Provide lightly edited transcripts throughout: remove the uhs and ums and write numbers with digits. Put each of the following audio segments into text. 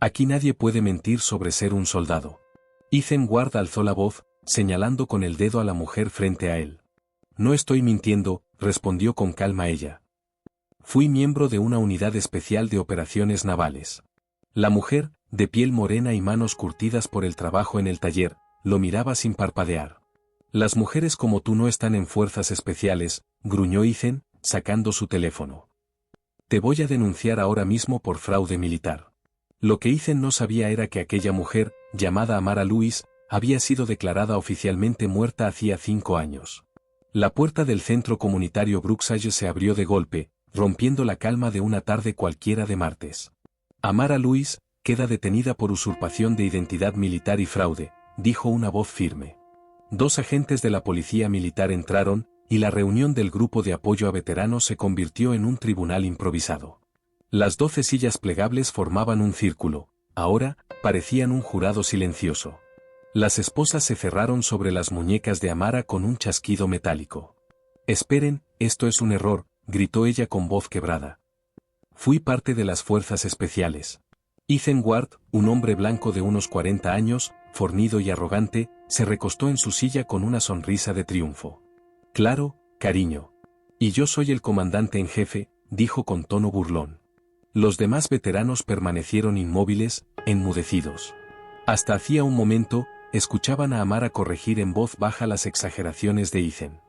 Aquí nadie puede mentir sobre ser un soldado. Ethan Ward alzó la voz, señalando con el dedo a la mujer frente a él. No estoy mintiendo, respondió con calma ella. Fui miembro de una unidad especial de operaciones navales. La mujer, de piel morena y manos curtidas por el trabajo en el taller, lo miraba sin parpadear. Las mujeres como tú no están en fuerzas especiales, gruñó Ethan, sacando su teléfono. Te voy a denunciar ahora mismo por fraude militar. Lo que Ethan no sabía era que aquella mujer, llamada Amara Lewis, había sido declarada oficialmente muerta hacía 5 años. La puerta del centro comunitario Brookside se abrió de golpe, rompiendo la calma de una tarde cualquiera de martes. Amara Lewis queda detenida por usurpación de identidad militar y fraude, dijo una voz firme. 2 agentes de la policía militar entraron, y la reunión del grupo de apoyo a veteranos se convirtió en un tribunal improvisado. Las 12 sillas plegables formaban un círculo, ahora, parecían un jurado silencioso. Las esposas se cerraron sobre las muñecas de Amara con un chasquido metálico. Esperen, esto es un error, gritó ella con voz quebrada. Fui parte de las fuerzas especiales. Ethan Ward, un hombre blanco de unos 40 años, fornido y arrogante, se recostó en su silla con una sonrisa de triunfo. Claro, cariño. Y yo soy el comandante en jefe, dijo con tono burlón. Los demás veteranos permanecieron inmóviles, enmudecidos. Hasta hacía un momento, escuchaban a Amara corregir en voz baja las exageraciones de Ethan.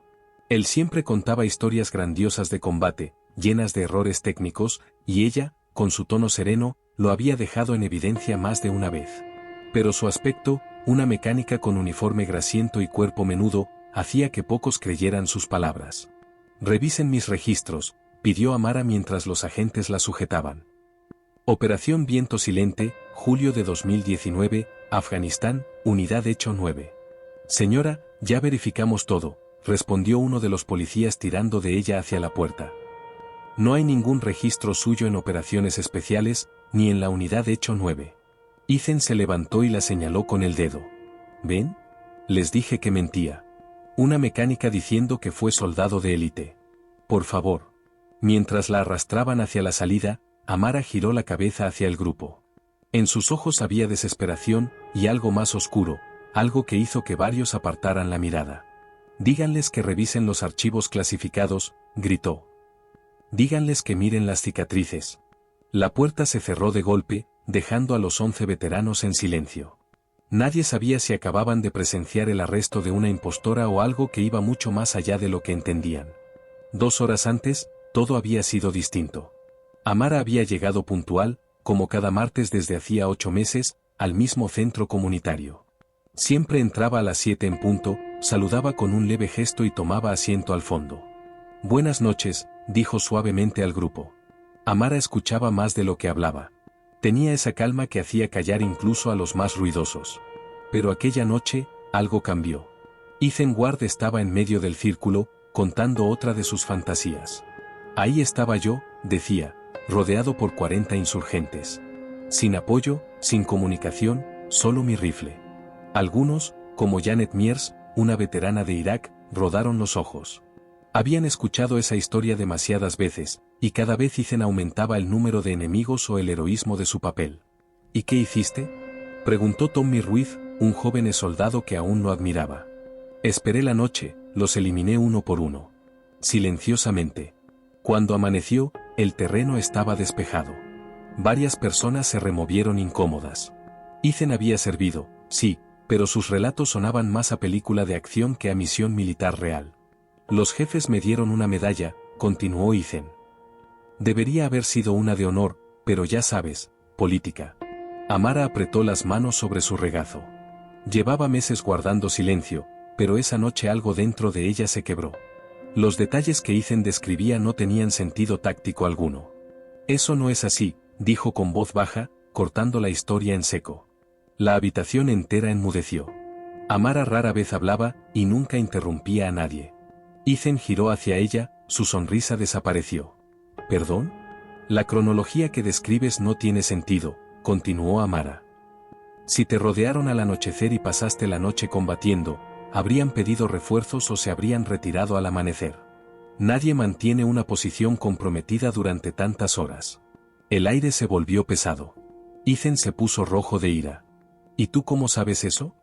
Él siempre contaba historias grandiosas de combate, llenas de errores técnicos, y ella, con su tono sereno, lo había dejado en evidencia más de una vez. Pero su aspecto, una mecánica con uniforme grasiento y cuerpo menudo, hacía que pocos creyeran sus palabras. Revisen mis registros, pidió Amara mientras los agentes la sujetaban. Operación Viento Silente, julio de 2019, Afganistán, Unidad Hecho 9. Señora, ya verificamos todo, respondió uno de los policías tirando de ella hacia la puerta. No hay ningún registro suyo en operaciones especiales, ni en la Unidad Hecho 9. Ethan se levantó y la señaló con el dedo. ¿Ven? Les dije que mentía. Una mecánica diciendo que fue soldado de élite. Por favor. Mientras la arrastraban hacia la salida, Amara giró la cabeza hacia el grupo. En sus ojos había desesperación, y algo más oscuro, algo que hizo que varios apartaran la mirada. Díganles que revisen los archivos clasificados, gritó. Díganles que miren las cicatrices. La puerta se cerró de golpe, dejando a los 11 veteranos en silencio. Nadie sabía si acababan de presenciar el arresto de una impostora o algo que iba mucho más allá de lo que entendían. 2 horas antes, todo había sido distinto. Amara había llegado puntual, como cada martes desde hacía 8 meses, al mismo centro comunitario. Siempre entraba a las 7 en punto, saludaba con un leve gesto y tomaba asiento al fondo. Buenas noches, dijo suavemente al grupo. Amara escuchaba más de lo que hablaba. Tenía esa calma que hacía callar incluso a los más ruidosos. Pero aquella noche, algo cambió. Ethan Ward estaba en medio del círculo, contando otra de sus fantasías. Ahí estaba yo, decía, rodeado por 40 insurgentes. Sin apoyo, sin comunicación, solo mi rifle. Algunos, como Janet Mears, una veterana de Irak, rodaron los ojos. Habían escuchado esa historia demasiadas veces, y cada vez Ethan aumentaba el número de enemigos o el heroísmo de su papel. ¿Y qué hiciste?, preguntó Tommy Ruiz, un joven soldado que aún no admiraba. Esperé la noche, los eliminé uno por uno. Silenciosamente. Cuando amaneció, el terreno estaba despejado. Varias personas se removieron incómodas. Ethan había servido, sí, pero sus relatos sonaban más a película de acción que a misión militar real. Los jefes me dieron una medalla, continuó Ethan. Debería haber sido una de honor, pero ya sabes, política. Amara apretó las manos sobre su regazo. Llevaba meses guardando silencio, pero esa noche algo dentro de ella se quebró. Los detalles que Ethan describía no tenían sentido táctico alguno. Eso no es así, dijo con voz baja, cortando la historia en seco. La habitación entera enmudeció. Amara rara vez hablaba, y nunca interrumpía a nadie. Ethan giró hacia ella, su sonrisa desapareció. ¿Perdón? La cronología que describes no tiene sentido, continuó Amara. Si te rodearon al anochecer y pasaste la noche combatiendo, habrían pedido refuerzos o se habrían retirado al amanecer. Nadie mantiene una posición comprometida durante tantas horas. El aire se volvió pesado. Ethan se puso rojo de ira. ¿Y tú cómo sabes eso?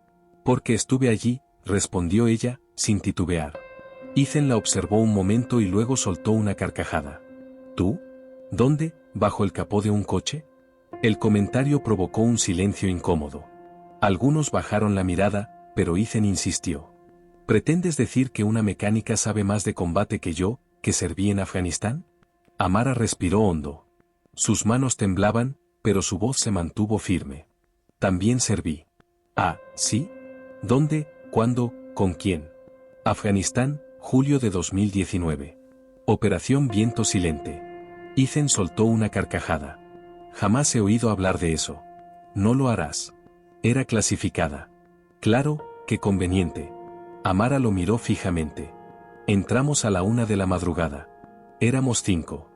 Porque estuve allí, respondió ella, sin titubear. Ethan la observó un momento y luego soltó una carcajada. ¿Tú? ¿Dónde? ¿Bajo el capó de un coche? El comentario provocó un silencio incómodo. Algunos bajaron la mirada, pero Ethan insistió. ¿Pretendes decir que una mecánica sabe más de combate que yo, que serví en Afganistán? Amara respiró hondo. Sus manos temblaban, pero su voz se mantuvo firme. También serví. Ah, ¿sí? ¿Dónde? ¿Cuándo? ¿Con quién? Afganistán, julio de 2019. Operación Viento Silente. Ethan soltó una carcajada. Jamás he oído hablar de eso. No lo harás. Era clasificada. Claro, qué conveniente. Amara lo miró fijamente. Entramos a la 1 de la madrugada. Éramos 5.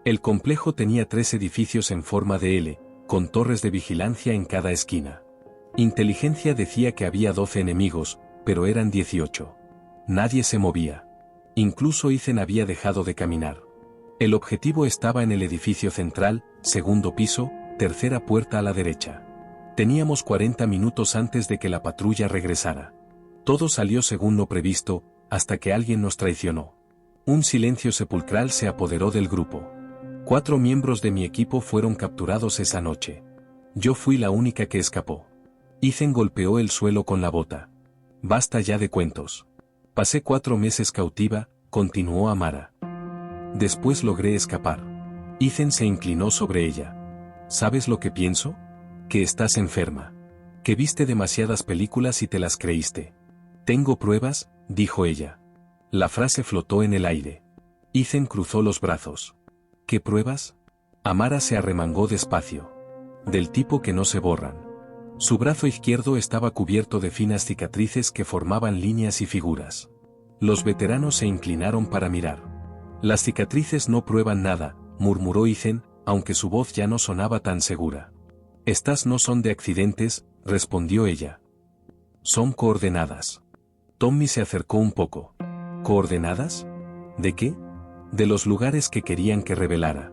El complejo tenía 3 edificios en forma de L, con torres de vigilancia en cada esquina. Inteligencia decía que había 12 enemigos, pero eran 18. Nadie se movía. Incluso Ethan había dejado de caminar. El objetivo estaba en el edificio central, segundo piso, tercera puerta a la derecha. Teníamos 40 minutos antes de que la patrulla regresara. Todo salió según lo previsto, hasta que alguien nos traicionó. Un silencio sepulcral se apoderó del grupo. 4 miembros de mi equipo fueron capturados esa noche. Yo fui la única que escapó. Ethan golpeó el suelo con la bota. Basta ya de cuentos. Pasé 4 meses cautiva, continuó Amara. Después logré escapar. Ethan se inclinó sobre ella. ¿Sabes lo que pienso? Que estás enferma. Que viste demasiadas películas y te las creíste. Tengo pruebas, dijo ella. La frase flotó en el aire. Ethan cruzó los brazos. ¿Qué pruebas? Amara se arremangó despacio. Del tipo que no se borran. Su brazo izquierdo estaba cubierto de finas cicatrices que formaban líneas y figuras. Los veteranos se inclinaron para mirar. Las cicatrices no prueban nada, murmuró Ethan, aunque su voz ya no sonaba tan segura. Estas no son de accidentes, respondió ella. Son coordenadas. Tommy se acercó un poco. ¿Coordenadas? ¿De qué? De los lugares que querían que revelara.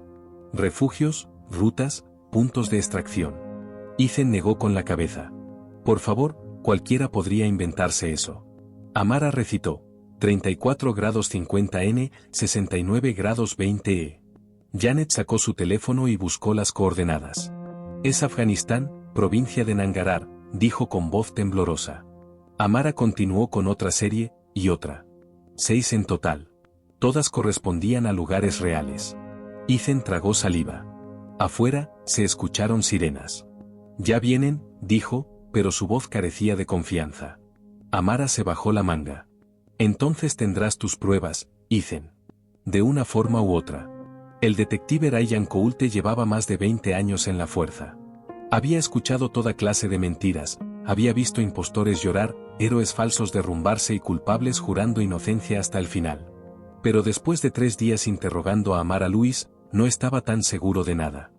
Refugios, rutas, puntos de extracción. Ethan negó con la cabeza. Por favor, cualquiera podría inventarse eso. Amara recitó. 34 grados 50 N, 69 grados 20 E. Janet sacó su teléfono y buscó las coordenadas. Es Afganistán, provincia de Nangarhar, dijo con voz temblorosa. Amara continuó con otra serie, y otra. 6 en total. Todas correspondían a lugares reales. Ethan tragó saliva. Afuera, se escucharon sirenas. Ya vienen, dijo, pero su voz carecía de confianza. Amara se bajó la manga. Entonces tendrás tus pruebas, Ethan. De una forma u otra. El detective Ryan Coulte llevaba más de 20 años en la fuerza. Había escuchado toda clase de mentiras, había visto impostores llorar, héroes falsos derrumbarse y culpables jurando inocencia hasta el final. Pero después de 3 días interrogando a Amara Louise, no estaba tan seguro de nada.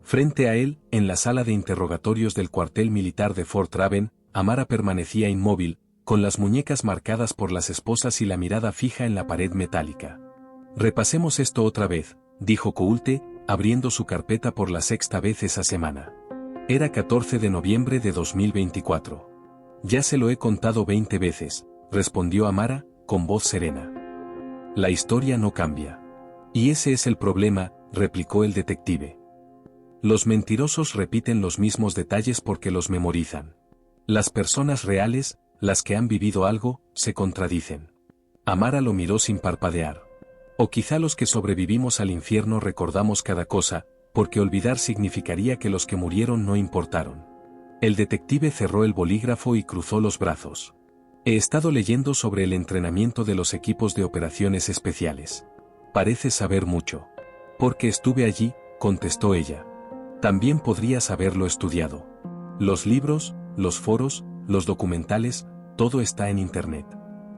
Frente a él, en la sala de interrogatorios del cuartel militar de Fort Raven, Amara permanecía inmóvil, con las muñecas marcadas por las esposas y la mirada fija en la pared metálica. Repasemos esto otra vez, dijo Coulte, abriendo su carpeta por la 6ª vez esa semana. Era 14 de noviembre de 2024. Ya se lo he contado 20 veces, respondió Amara, con voz serena. La historia no cambia. Y ese es el problema, replicó el detective. Los mentirosos repiten los mismos detalles porque los memorizan. Las personas reales, las que han vivido algo, se contradicen. Amara lo miró sin parpadear. O quizá los que sobrevivimos al infierno recordamos cada cosa, porque olvidar significaría que los que murieron no importaron. El detective cerró el bolígrafo y cruzó los brazos. He estado leyendo sobre el entrenamiento de los equipos de operaciones especiales. Pareces saber mucho. Porque estuve allí, contestó ella. También podrías haberlo estudiado. Los libros, los foros, los documentales, todo está en Internet.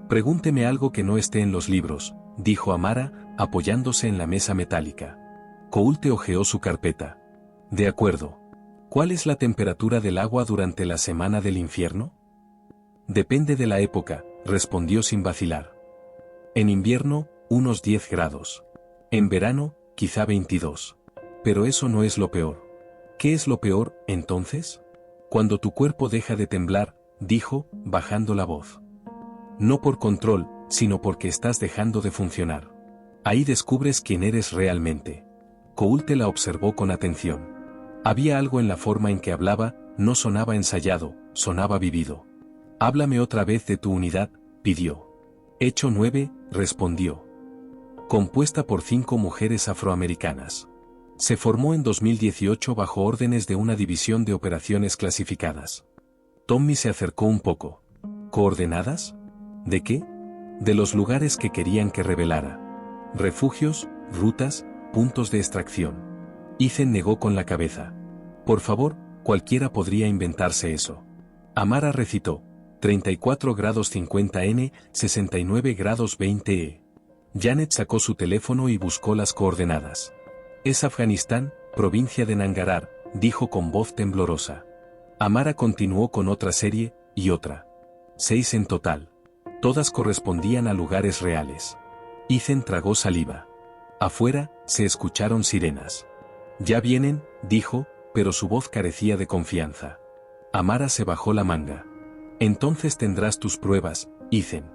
Pregúnteme algo que no esté en los libros, dijo Amara, apoyándose en la mesa metálica. Coulte hojeó su carpeta. De acuerdo. ¿Cuál es la temperatura del agua durante la semana del infierno? Depende de la época, respondió sin vacilar. En invierno, unos 10 grados. En verano, quizá 22. Pero eso no es lo peor. ¿Qué es lo peor, entonces? Cuando tu cuerpo deja de temblar, dijo, bajando la voz. No por control, sino porque estás dejando de funcionar. Ahí descubres quién eres realmente. Coulte la observó con atención. Había algo en la forma en que hablaba, no sonaba ensayado, sonaba vivido. Háblame otra vez de tu unidad, pidió. Hecho 9, respondió. Compuesta por 5 mujeres afroamericanas. Se formó en 2018 bajo órdenes de una división de operaciones clasificadas. Tommy se acercó un poco. ¿Coordenadas? ¿De qué? De los lugares que querían que revelara. Refugios, rutas, puntos de extracción. Ethan negó con la cabeza. Por favor, cualquiera podría inventarse eso. Amara recitó. 34 grados 50 N, 69 grados 20 E. Janet sacó su teléfono y buscó las coordenadas. Es Afganistán, provincia de Nangarhar, dijo con voz temblorosa. Amara continuó con otra serie, y otra. 6 en total. Todas correspondían a lugares reales. Ethan tragó saliva. Afuera, se escucharon sirenas. Ya vienen, dijo, pero su voz carecía de confianza. Amara se bajó la manga. Entonces tendrás tus pruebas, Ethan.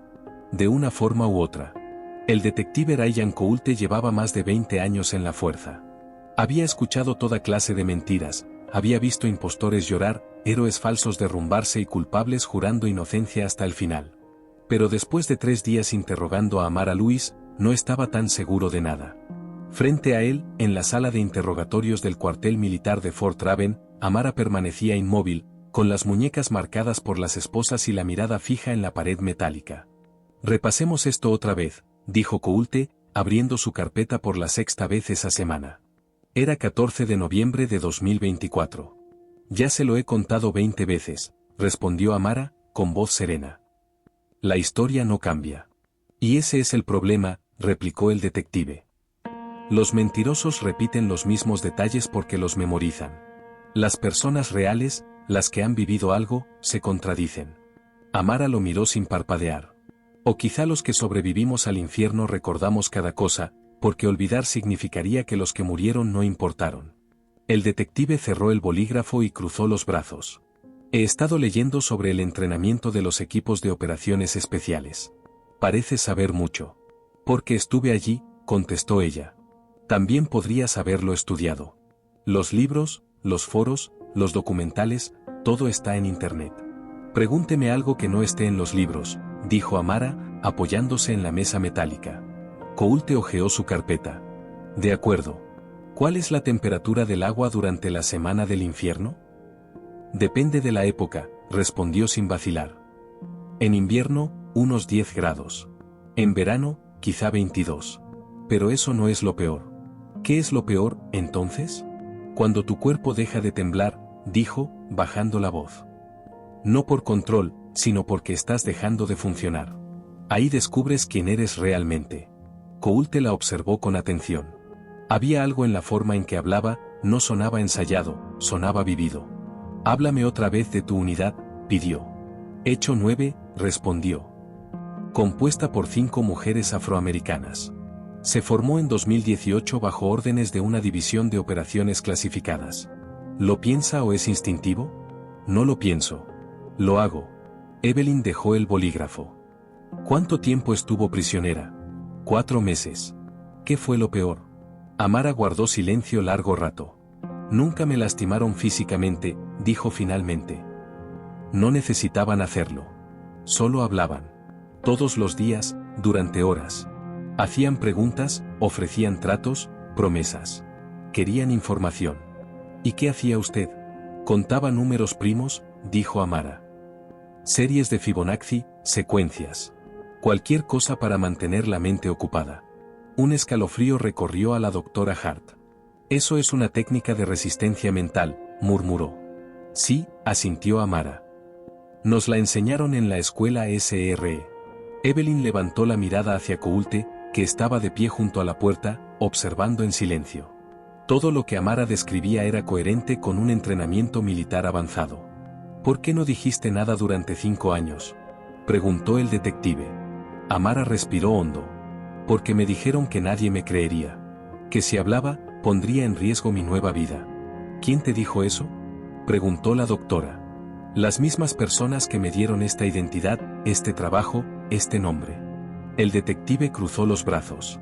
De una forma u otra. El detective Ryan Coulte llevaba más de 20 años en la fuerza. Había escuchado toda clase de mentiras, había visto impostores llorar, héroes falsos derrumbarse y culpables jurando inocencia hasta el final. Pero después de 3 días interrogando a Amara Louise, no estaba tan seguro de nada. Frente a él, en la sala de interrogatorios del cuartel militar de Fort Raven, Amara permanecía inmóvil, con las muñecas marcadas por las esposas y la mirada fija en la pared metálica. Repasemos esto otra vez, dijo Coulte, abriendo su carpeta por la 6ª vez esa semana. Era 14 de noviembre de 2024. Ya se lo he contado 20 veces, respondió Amara, con voz serena. La historia no cambia. Y ese es el problema, replicó el detective. Los mentirosos repiten los mismos detalles porque los memorizan. Las personas reales, las que han vivido algo, se contradicen. Amara lo miró sin parpadear. O quizá los que sobrevivimos al infierno recordamos cada cosa, porque olvidar significaría que los que murieron no importaron. El detective cerró el bolígrafo y cruzó los brazos. He estado leyendo sobre el entrenamiento de los equipos de operaciones especiales. Pareces saber mucho. Porque estuve allí, contestó ella. También podrías haberlo estudiado. Los libros, los foros, los documentales, todo está en Internet. Pregúnteme algo que no esté en los libros, dijo Amara, apoyándose en la mesa metálica. Coulte hojeó su carpeta. De acuerdo. ¿Cuál es la temperatura del agua durante la semana del infierno? Depende de la época, respondió sin vacilar. En invierno, unos 10 grados. En verano, quizá 22. Pero eso no es lo peor. ¿Qué es lo peor, entonces? Cuando tu cuerpo deja de temblar, dijo, bajando la voz. No por control, sino porque estás dejando de funcionar. Ahí descubres quién eres realmente. Coulte la observó con atención. Había algo en la forma en que hablaba, no sonaba ensayado, sonaba vivido. Háblame otra vez de tu unidad, pidió. Hecho 9, respondió. Compuesta por 5 mujeres afroamericanas. Se formó en 2018 bajo órdenes de una división de operaciones clasificadas. ¿Lo piensa o es instintivo? No lo pienso. Lo hago. Evelyn dejó el bolígrafo. ¿Cuánto tiempo estuvo prisionera? 4 meses. ¿Qué fue lo peor? Amara guardó silencio largo rato. Nunca me lastimaron físicamente, dijo finalmente. No necesitaban hacerlo. Solo hablaban. Todos los días, durante horas. Hacían preguntas, ofrecían tratos, promesas. Querían información. ¿Y qué hacía usted? Contaba números primos, dijo Amara. Series de Fibonacci, secuencias. Cualquier cosa para mantener la mente ocupada. Un escalofrío recorrió a la doctora Hart. Eso es una técnica de resistencia mental, murmuró. Sí, asintió Amara. Nos la enseñaron en la escuela SRE. Evelyn levantó la mirada hacia Coulte, que estaba de pie junto a la puerta, observando en silencio. Todo lo que Amara describía era coherente con un entrenamiento militar avanzado. ¿Por qué no dijiste nada durante 5 años? Preguntó el detective. Amara respiró hondo. Porque me dijeron que nadie me creería. Que si hablaba, pondría en riesgo mi nueva vida. ¿Quién te dijo eso? Preguntó la doctora. Las mismas personas que me dieron esta identidad, este trabajo, este nombre. El detective cruzó los brazos.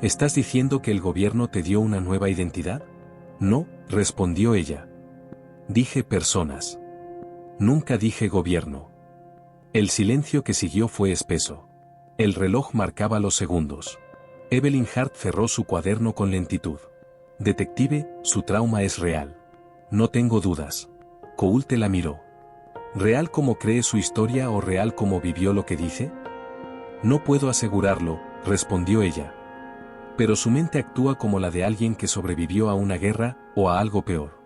¿Estás diciendo que el gobierno te dio una nueva identidad? No, respondió ella. Dije personas. Nunca dije gobierno. El silencio que siguió fue espeso. El reloj marcaba los segundos. Evelyn Hart cerró su cuaderno con lentitud. Detective, su trauma es real. No tengo dudas. Coulte la miró. ¿Real como cree su historia o real como vivió lo que dice? No puedo asegurarlo, respondió ella. Pero su mente actúa como la de alguien que sobrevivió a una guerra, o a algo peor.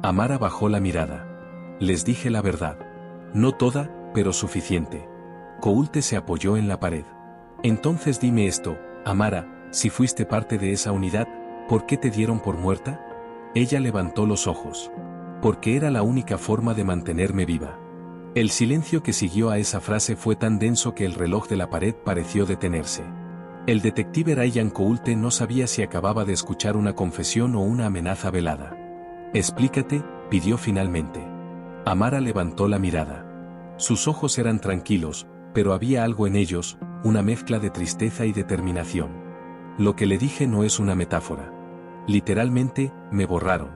Amara bajó la mirada. Les dije la verdad. No toda, pero suficiente. Coulte se apoyó en la pared. Entonces dime esto, Amara, si fuiste parte de esa unidad, ¿por qué te dieron por muerta? Ella levantó los ojos. Porque era la única forma de mantenerme viva. El silencio que siguió a esa frase fue tan denso que el reloj de la pared pareció detenerse. El detective Ryan Coulte no sabía si acababa de escuchar una confesión o una amenaza velada. Explícate, pidió finalmente. Amara levantó la mirada. Sus ojos eran tranquilos, pero había algo en ellos, una mezcla de tristeza y determinación. Lo que le dije no es una metáfora. Literalmente, me borraron.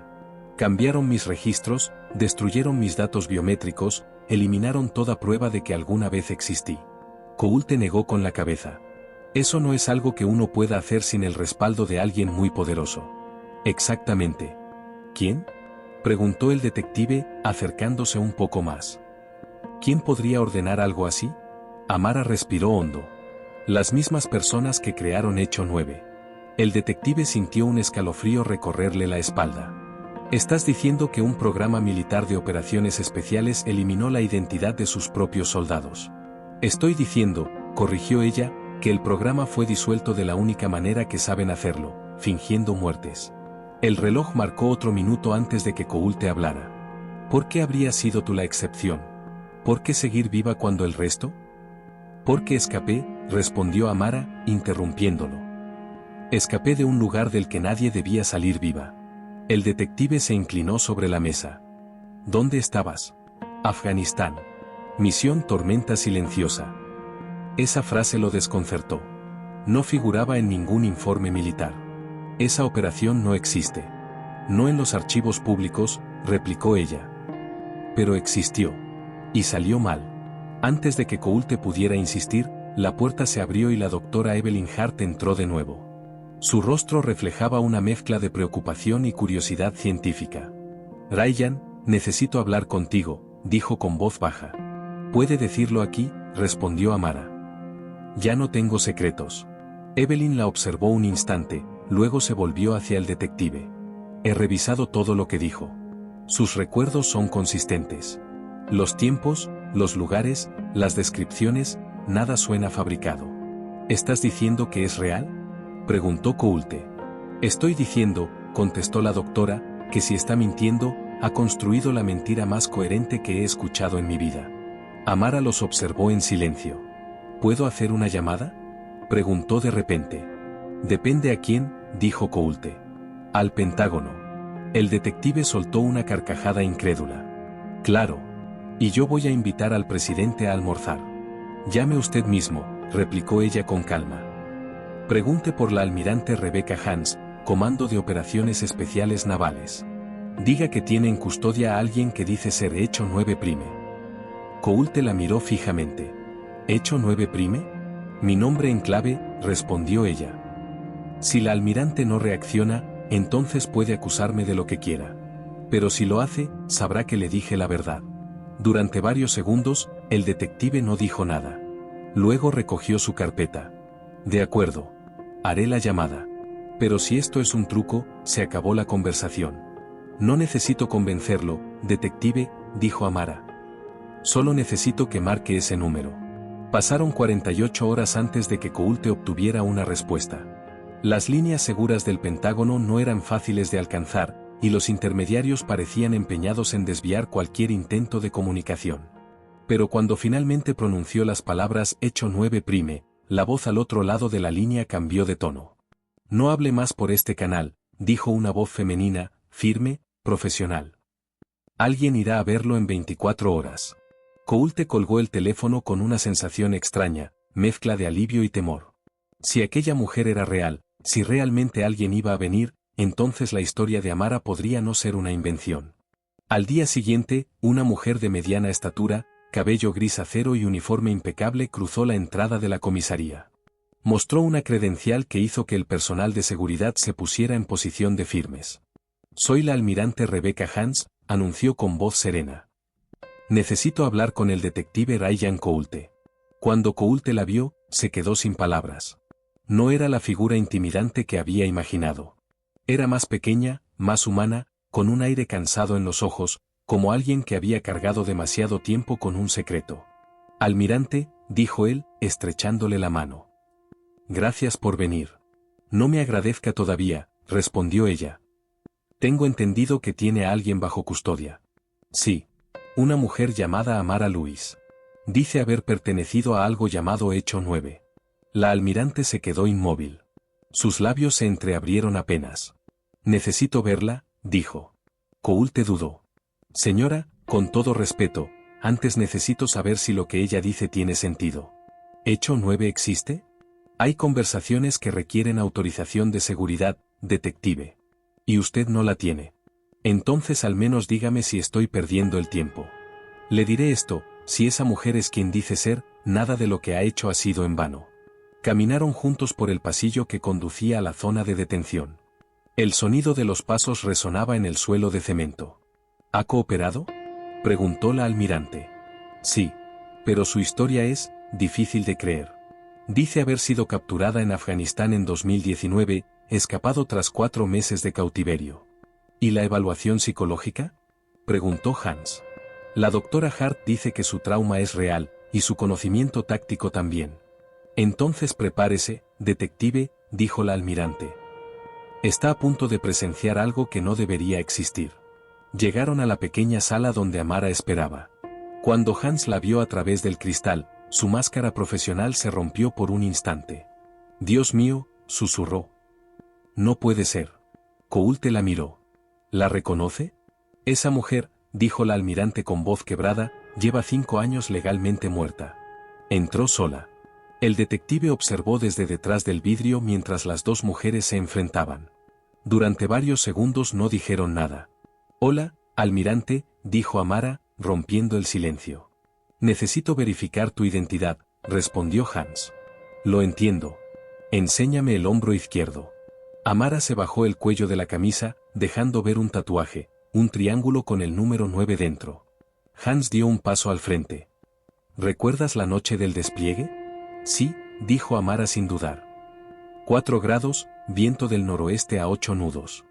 Cambiaron mis registros, destruyeron mis datos biométricos, eliminaron toda prueba de que alguna vez existí. Coulte negó con la cabeza. Eso no es algo que uno pueda hacer sin el respaldo de alguien muy poderoso. Exactamente. ¿Quién? Preguntó el detective, acercándose un poco más. ¿Quién podría ordenar algo así? Amara respiró hondo. Las mismas personas que crearon Hecho 9. El detective sintió un escalofrío recorrerle la espalda. Estás diciendo que un programa militar de operaciones especiales eliminó la identidad de sus propios soldados. Estoy diciendo, corrigió ella, que el programa fue disuelto de la única manera que saben hacerlo, fingiendo muertes. El reloj marcó otro minuto antes de que Coulte hablara. ¿Por qué habría sido tú la excepción? ¿Por qué seguir viva cuando el resto? Porque escapé, respondió Amara, interrumpiéndolo. Escapé de un lugar del que nadie debía salir viva. El detective se inclinó sobre la mesa. ¿Dónde estabas? Afganistán. Misión Tormenta Silenciosa. Esa frase lo desconcertó. No figuraba en ningún informe militar. Esa operación no existe. No en los archivos públicos, replicó ella. Pero existió. Y salió mal. Antes de que Coulte pudiera insistir, la puerta se abrió y la doctora Evelyn Hart entró de nuevo. Su rostro reflejaba una mezcla de preocupación y curiosidad científica. Ryan, necesito hablar contigo, dijo con voz baja. ¿Puede decirlo aquí?, respondió Amara. Ya no tengo secretos. Evelyn la observó un instante, luego se volvió hacia el detective. He revisado todo lo que dijo. Sus recuerdos son consistentes. Los tiempos, los lugares, las descripciones, nada suena fabricado. ¿Estás diciendo que es real?, preguntó Coulte. Estoy diciendo, contestó la doctora, que si está mintiendo, ha construido la mentira más coherente que he escuchado en mi vida. Amara los observó en silencio. ¿Puedo hacer una llamada?, preguntó de repente. Depende a quién, dijo Coulte. Al Pentágono. El detective soltó una carcajada incrédula. Claro. Y yo voy a invitar al presidente a almorzar. Llame usted mismo, replicó ella con calma. Pregunte por la almirante Rebecca Hans, Comando de Operaciones Especiales Navales. Diga que tiene en custodia a alguien que dice ser Hecho 9 Prime. Coulte la miró fijamente. ¿Hecho 9 Prime? Mi nombre en clave, respondió ella. Si la almirante no reacciona, entonces puede acusarme de lo que quiera. Pero si lo hace, sabrá que le dije la verdad. Durante varios segundos, el detective no dijo nada. Luego recogió su carpeta. De acuerdo. Haré la llamada. Pero si esto es un truco, se acabó la conversación. No necesito convencerlo, detective, dijo Amara. Solo necesito que marque ese número. Pasaron 48 horas antes de que Coulte obtuviera una respuesta. Las líneas seguras del Pentágono no eran fáciles de alcanzar, y los intermediarios parecían empeñados en desviar cualquier intento de comunicación. Pero cuando finalmente pronunció las palabras Hecho 9 Prime, la voz al otro lado de la línea cambió de tono. No hable más por este canal, dijo una voz femenina, firme, profesional. Alguien irá a verlo en 24 horas. Coulte colgó el teléfono con una sensación extraña, mezcla de alivio y temor. Si aquella mujer era real, si realmente alguien iba a venir, entonces la historia de Amara podría no ser una invención. Al día siguiente, una mujer de mediana estatura, cabello gris acero y uniforme impecable cruzó la entrada de la comisaría. Mostró una credencial que hizo que el personal de seguridad se pusiera en posición de firmes. «Soy la almirante Rebecca Hans», anunció con voz serena. «Necesito hablar con el detective Ryan Coulte». Cuando Coulte la vio, se quedó sin palabras. No era la figura intimidante que había imaginado. Era más pequeña, más humana, con un aire cansado en los ojos, como alguien que había cargado demasiado tiempo con un secreto. «Almirante», dijo él, estrechándole la mano. «Gracias por venir». «No me agradezca todavía», respondió ella. «Tengo entendido que tiene a alguien bajo custodia». «Sí. Una mujer llamada Amara Lewis. Dice haber pertenecido a algo llamado Hecho 9». La almirante se quedó inmóvil. Sus labios se entreabrieron apenas. «Necesito verla», dijo. Coulte dudó. «Señora, con todo respeto, antes necesito saber si lo que ella dice tiene sentido. ¿Hecho 9 existe? Hay conversaciones que requieren autorización de seguridad, detective. Y usted no la tiene. Entonces al menos dígame si estoy perdiendo el tiempo. Le diré esto, si esa mujer es quien dice ser, nada de lo que ha hecho ha sido en vano». Caminaron juntos por el pasillo que conducía a la zona de detención. El sonido de los pasos resonaba en el suelo de cemento. «¿Ha cooperado?», preguntó la almirante. «Sí. Pero su historia es difícil de creer. Dice haber sido capturada en Afganistán en 2019, escapado tras 4 meses de cautiverio». «¿Y la evaluación psicológica?», preguntó Hans. «La doctora Hart dice que su trauma es real, y su conocimiento táctico también». «Entonces prepárese, detective», dijo la almirante. «Está a punto de presenciar algo que no debería existir». Llegaron a la pequeña sala donde Amara esperaba. Cuando Hans la vio a través del cristal, su máscara profesional se rompió por un instante. «Dios mío», susurró. «No puede ser». Coulte la miró. «¿La reconoce? Esa mujer», dijo la almirante con voz quebrada, «lleva 5 años legalmente muerta. Entró sola». El detective observó desde detrás del vidrio mientras las dos mujeres se enfrentaban. Durante varios segundos no dijeron nada. «Hola, almirante», dijo Amara, rompiendo el silencio. «Necesito verificar tu identidad», respondió Hans. «Lo entiendo. Enséñame el hombro izquierdo». Amara se bajó el cuello de la camisa, dejando ver un tatuaje, un triángulo con el número 9 dentro. Hans dio un paso al frente. «¿Recuerdas la noche del despliegue?». «Sí», dijo Amara sin dudar. 4 grados, viento del noroeste a 8 nudos.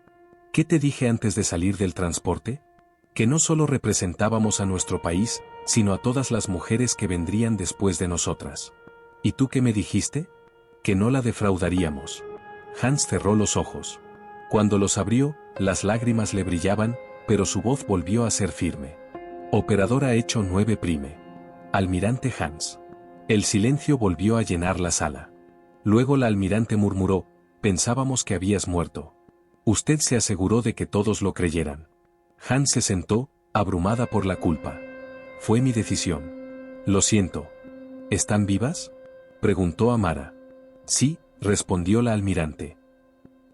«¿Qué te dije antes de salir del transporte? Que no solo representábamos a nuestro país, sino a todas las mujeres que vendrían después de nosotras». «¿Y tú qué me dijiste?». «Que no la defraudaríamos». Hans cerró los ojos. Cuando los abrió, las lágrimas le brillaban, pero su voz volvió a ser firme. «Operadora Hecho 9 prime. Almirante Hans». El silencio volvió a llenar la sala. Luego la almirante murmuró: «Pensábamos que habías muerto». Usted se aseguró de que todos lo creyeran. Hans se sentó, abrumada por la culpa. «Fue mi decisión». «Lo siento». «¿Están vivas?», preguntó Amara. «Sí», respondió la almirante.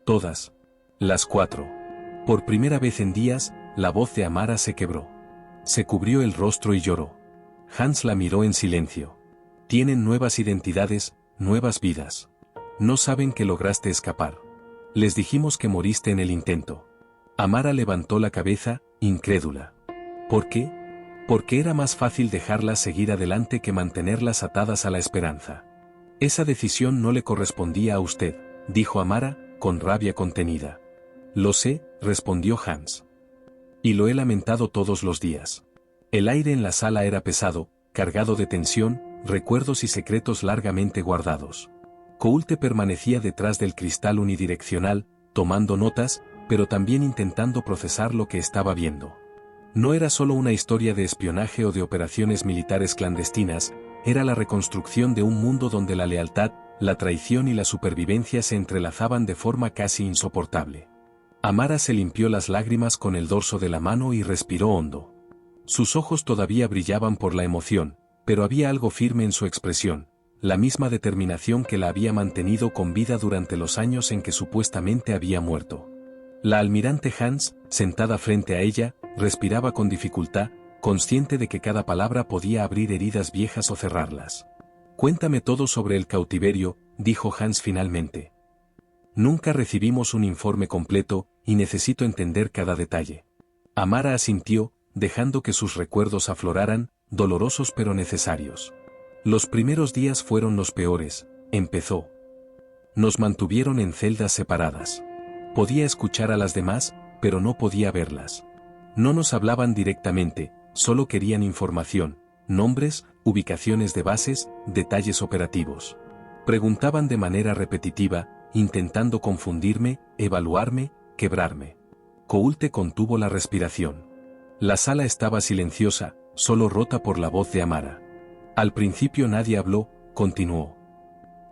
«Todas. Las 4». Por primera vez en días, la voz de Amara se quebró. Se cubrió el rostro y lloró. Hans la miró en silencio. «Tienen nuevas identidades, nuevas vidas. No saben que lograste escapar. Les dijimos que moriste en el intento». Amara levantó la cabeza, incrédula. «¿Por qué?». «Porque era más fácil dejarlas seguir adelante que mantenerlas atadas a la esperanza». «Esa decisión no le correspondía a usted», dijo Amara, con rabia contenida. «Lo sé», respondió Hans. «Y lo he lamentado todos los días». El aire en la sala era pesado, cargado de tensión, recuerdos y secretos largamente guardados. Coulte permanecía detrás del cristal unidireccional, tomando notas, pero también intentando procesar lo que estaba viendo. No era solo una historia de espionaje o de operaciones militares clandestinas, era la reconstrucción de un mundo donde la lealtad, la traición y la supervivencia se entrelazaban de forma casi insoportable. Amara se limpió las lágrimas con el dorso de la mano y respiró hondo. Sus ojos todavía brillaban por la emoción, pero había algo firme en su expresión, la misma determinación que la había mantenido con vida durante los años en que supuestamente había muerto. La almirante Hans, sentada frente a ella, respiraba con dificultad, consciente de que cada palabra podía abrir heridas viejas o cerrarlas. «Cuéntame todo sobre el cautiverio», dijo Hans finalmente. «Nunca recibimos un informe completo, y necesito entender cada detalle». Amara asintió, dejando que sus recuerdos afloraran, dolorosos pero necesarios. «Los primeros días fueron los peores», empezó. «Nos mantuvieron en celdas separadas. Podía escuchar a las demás, pero no podía verlas. No nos hablaban directamente, solo querían información, nombres, ubicaciones de bases, detalles operativos. Preguntaban de manera repetitiva, intentando confundirme, evaluarme, quebrarme». Coulte contuvo la respiración. La sala estaba silenciosa, solo rota por la voz de Amara. «Al principio nadie habló», continuó.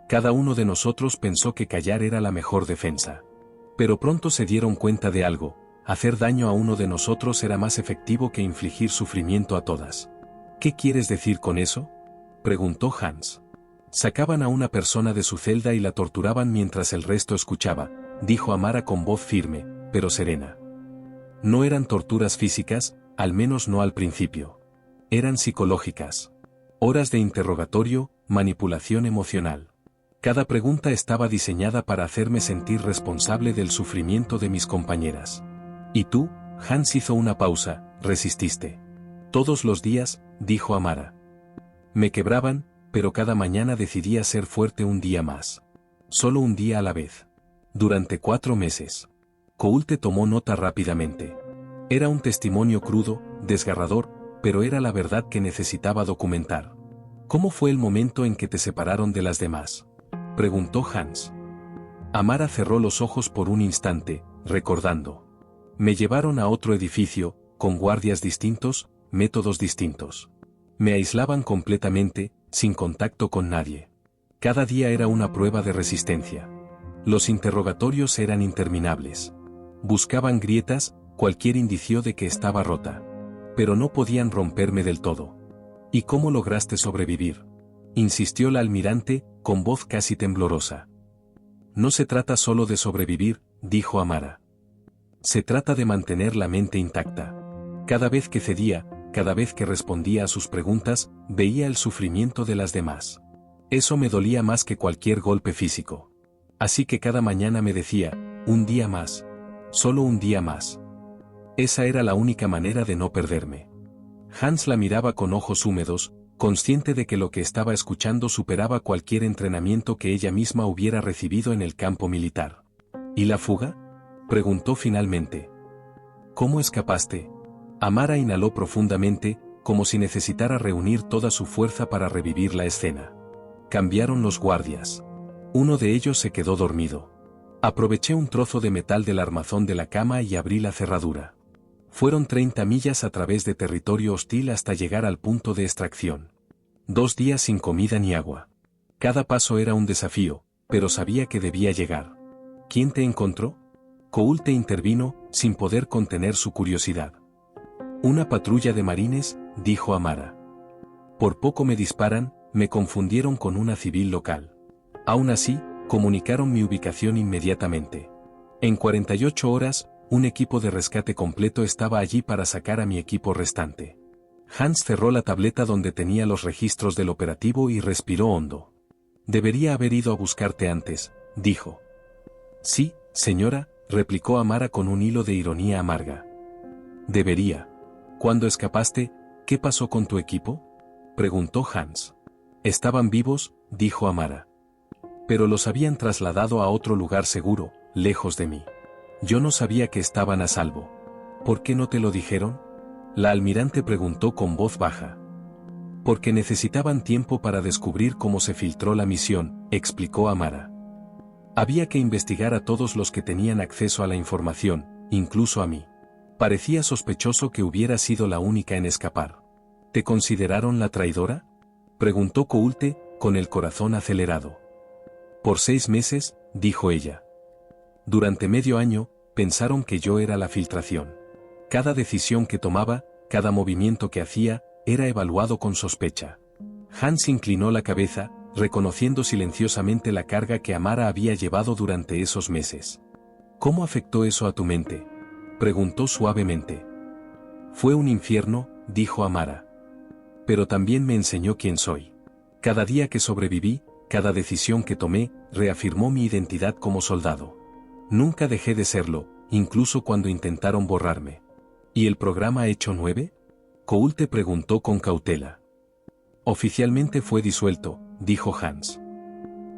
«Cada uno de nosotros pensó que callar era la mejor defensa. Pero pronto se dieron cuenta de algo: hacer daño a uno de nosotros era más efectivo que infligir sufrimiento a todas». «¿Qué quieres decir con eso?», preguntó Hans. «Sacaban a una persona de su celda y la torturaban mientras el resto escuchaba», dijo Amara con voz firme, pero serena. «No eran torturas físicas, al menos no al principio. Eran psicológicas. Horas de interrogatorio, manipulación emocional. Cada pregunta estaba diseñada para hacerme sentir responsable del sufrimiento de mis compañeras. Y tú», Hans hizo una pausa, «resististe. Todos los días», dijo Amara. «Me quebraban, pero cada mañana decidía ser fuerte un día más. Solo un día a la vez. Durante 4 meses». Coulte tomó nota rápidamente. Era un testimonio crudo, desgarrador, pero era la verdad que necesitaba documentar. «¿Cómo fue el momento en que te separaron de las demás?», preguntó Hans. Amara cerró los ojos por un instante, recordando. «Me llevaron a otro edificio, con guardias distintos, métodos distintos. Me aislaban completamente, sin contacto con nadie. Cada día era una prueba de resistencia. Los interrogatorios eran interminables. Buscaban grietas, cualquier indicio de que estaba rota. Pero no podían romperme del todo». «¿Y cómo lograste sobrevivir?», insistió la almirante, con voz casi temblorosa. «No se trata solo de sobrevivir», dijo Amara. «Se trata de mantener la mente intacta. Cada vez que cedía, cada vez que respondía a sus preguntas, veía el sufrimiento de las demás. Eso me dolía más que cualquier golpe físico. Así que cada mañana me decía, un día más. Solo un día más. Esa era la única manera de no perderme». Hans la miraba con ojos húmedos, consciente de que lo que estaba escuchando superaba cualquier entrenamiento que ella misma hubiera recibido en el campo militar. «¿Y la fuga?», preguntó finalmente. «¿Cómo escapaste?». Amara inhaló profundamente, como si necesitara reunir toda su fuerza para revivir la escena. «Cambiaron los guardias. Uno de ellos se quedó dormido. Aproveché un trozo de metal del armazón de la cama y abrí la cerradura. Fueron 30 millas a través de territorio hostil hasta llegar al punto de extracción. 2 días sin comida ni agua. Cada paso era un desafío, pero sabía que debía llegar». «¿Quién te encontró?». Coulte intervino, sin poder contener su curiosidad. «Una patrulla de marines», dijo Amara. «Por poco me disparan, me confundieron con una civil local. Aún así, comunicaron mi ubicación inmediatamente. En 48 horas, un equipo de rescate completo estaba allí para sacar a mi equipo restante». Hans cerró la tableta donde tenía los registros del operativo y respiró hondo. «Debería haber ido a buscarte antes», dijo. «Sí, señora», replicó Amara con un hilo de ironía amarga. «Debería. ¿Cuándo escapaste, qué pasó con tu equipo?», preguntó Hans. «Estaban vivos», dijo Amara. «Pero los habían trasladado a otro lugar seguro, lejos de mí. Yo no sabía que estaban a salvo». «¿Por qué no te lo dijeron?», la almirante preguntó con voz baja. «Porque necesitaban tiempo para descubrir cómo se filtró la misión», explicó Amara. «Había que investigar a todos los que tenían acceso a la información, incluso a mí. Parecía sospechoso que hubiera sido la única en escapar». «¿Te consideraron la traidora?», preguntó Coulte, con el corazón acelerado. «Por 6 meses», dijo ella. «Durante medio año, pensaron que yo era la filtración. Cada decisión que tomaba, cada movimiento que hacía, era evaluado con sospecha. Hans inclinó la cabeza, reconociendo silenciosamente la carga que Amara había llevado durante esos meses. ¿Cómo afectó eso a tu mente?, preguntó suavemente. Fue un infierno, dijo Amara. Pero también me enseñó quién soy. Cada día que sobreviví, cada decisión que tomé, reafirmó mi identidad como soldado. Nunca dejé de serlo, incluso cuando intentaron borrarme. ¿Y el programa Hecho 9? Coulte preguntó con cautela. Oficialmente fue disuelto, dijo Hans.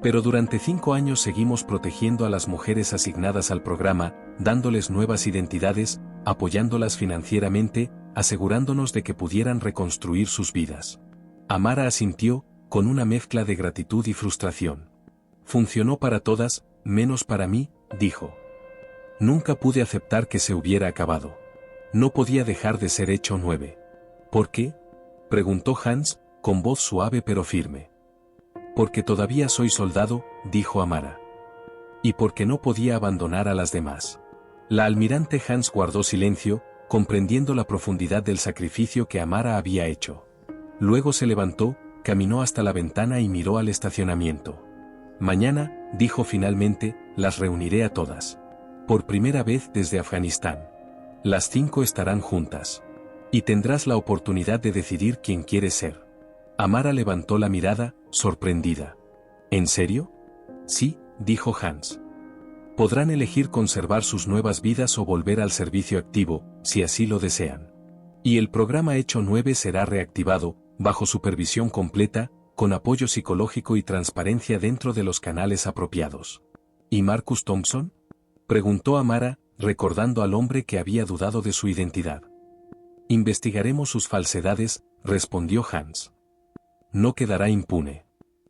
Pero durante 5 años seguimos protegiendo a las mujeres asignadas al programa, dándoles nuevas identidades, apoyándolas financieramente, asegurándonos de que pudieran reconstruir sus vidas. Amara asintió, con una mezcla de gratitud y frustración. Funcionó para todas, menos para mí, dijo. Nunca pude aceptar que se hubiera acabado. No podía dejar de ser Hecho 9. ¿Por qué?, preguntó Hans, con voz suave pero firme. Porque todavía soy soldado, dijo Amara. Y porque no podía abandonar a las demás. La almirante Hans guardó silencio, comprendiendo la profundidad del sacrificio que Amara había hecho. Luego se levantó, caminó hasta la ventana y miró al estacionamiento. Mañana, dijo finalmente, las reuniré a todas. Por primera vez desde Afganistán. Las 5 estarán juntas. Y tendrás la oportunidad de decidir quién quieres ser. Amara levantó la mirada, sorprendida. ¿En serio? Sí, dijo Hans. Podrán elegir conservar sus nuevas vidas o volver al servicio activo, si así lo desean. Y el programa Hecho 9 será reactivado, bajo supervisión completa, con apoyo psicológico y transparencia dentro de los canales apropiados. ¿Y Marcus Thompson?, preguntó Amara, recordando al hombre que había dudado de su identidad. Investigaremos sus falsedades, respondió Hans. No quedará impune.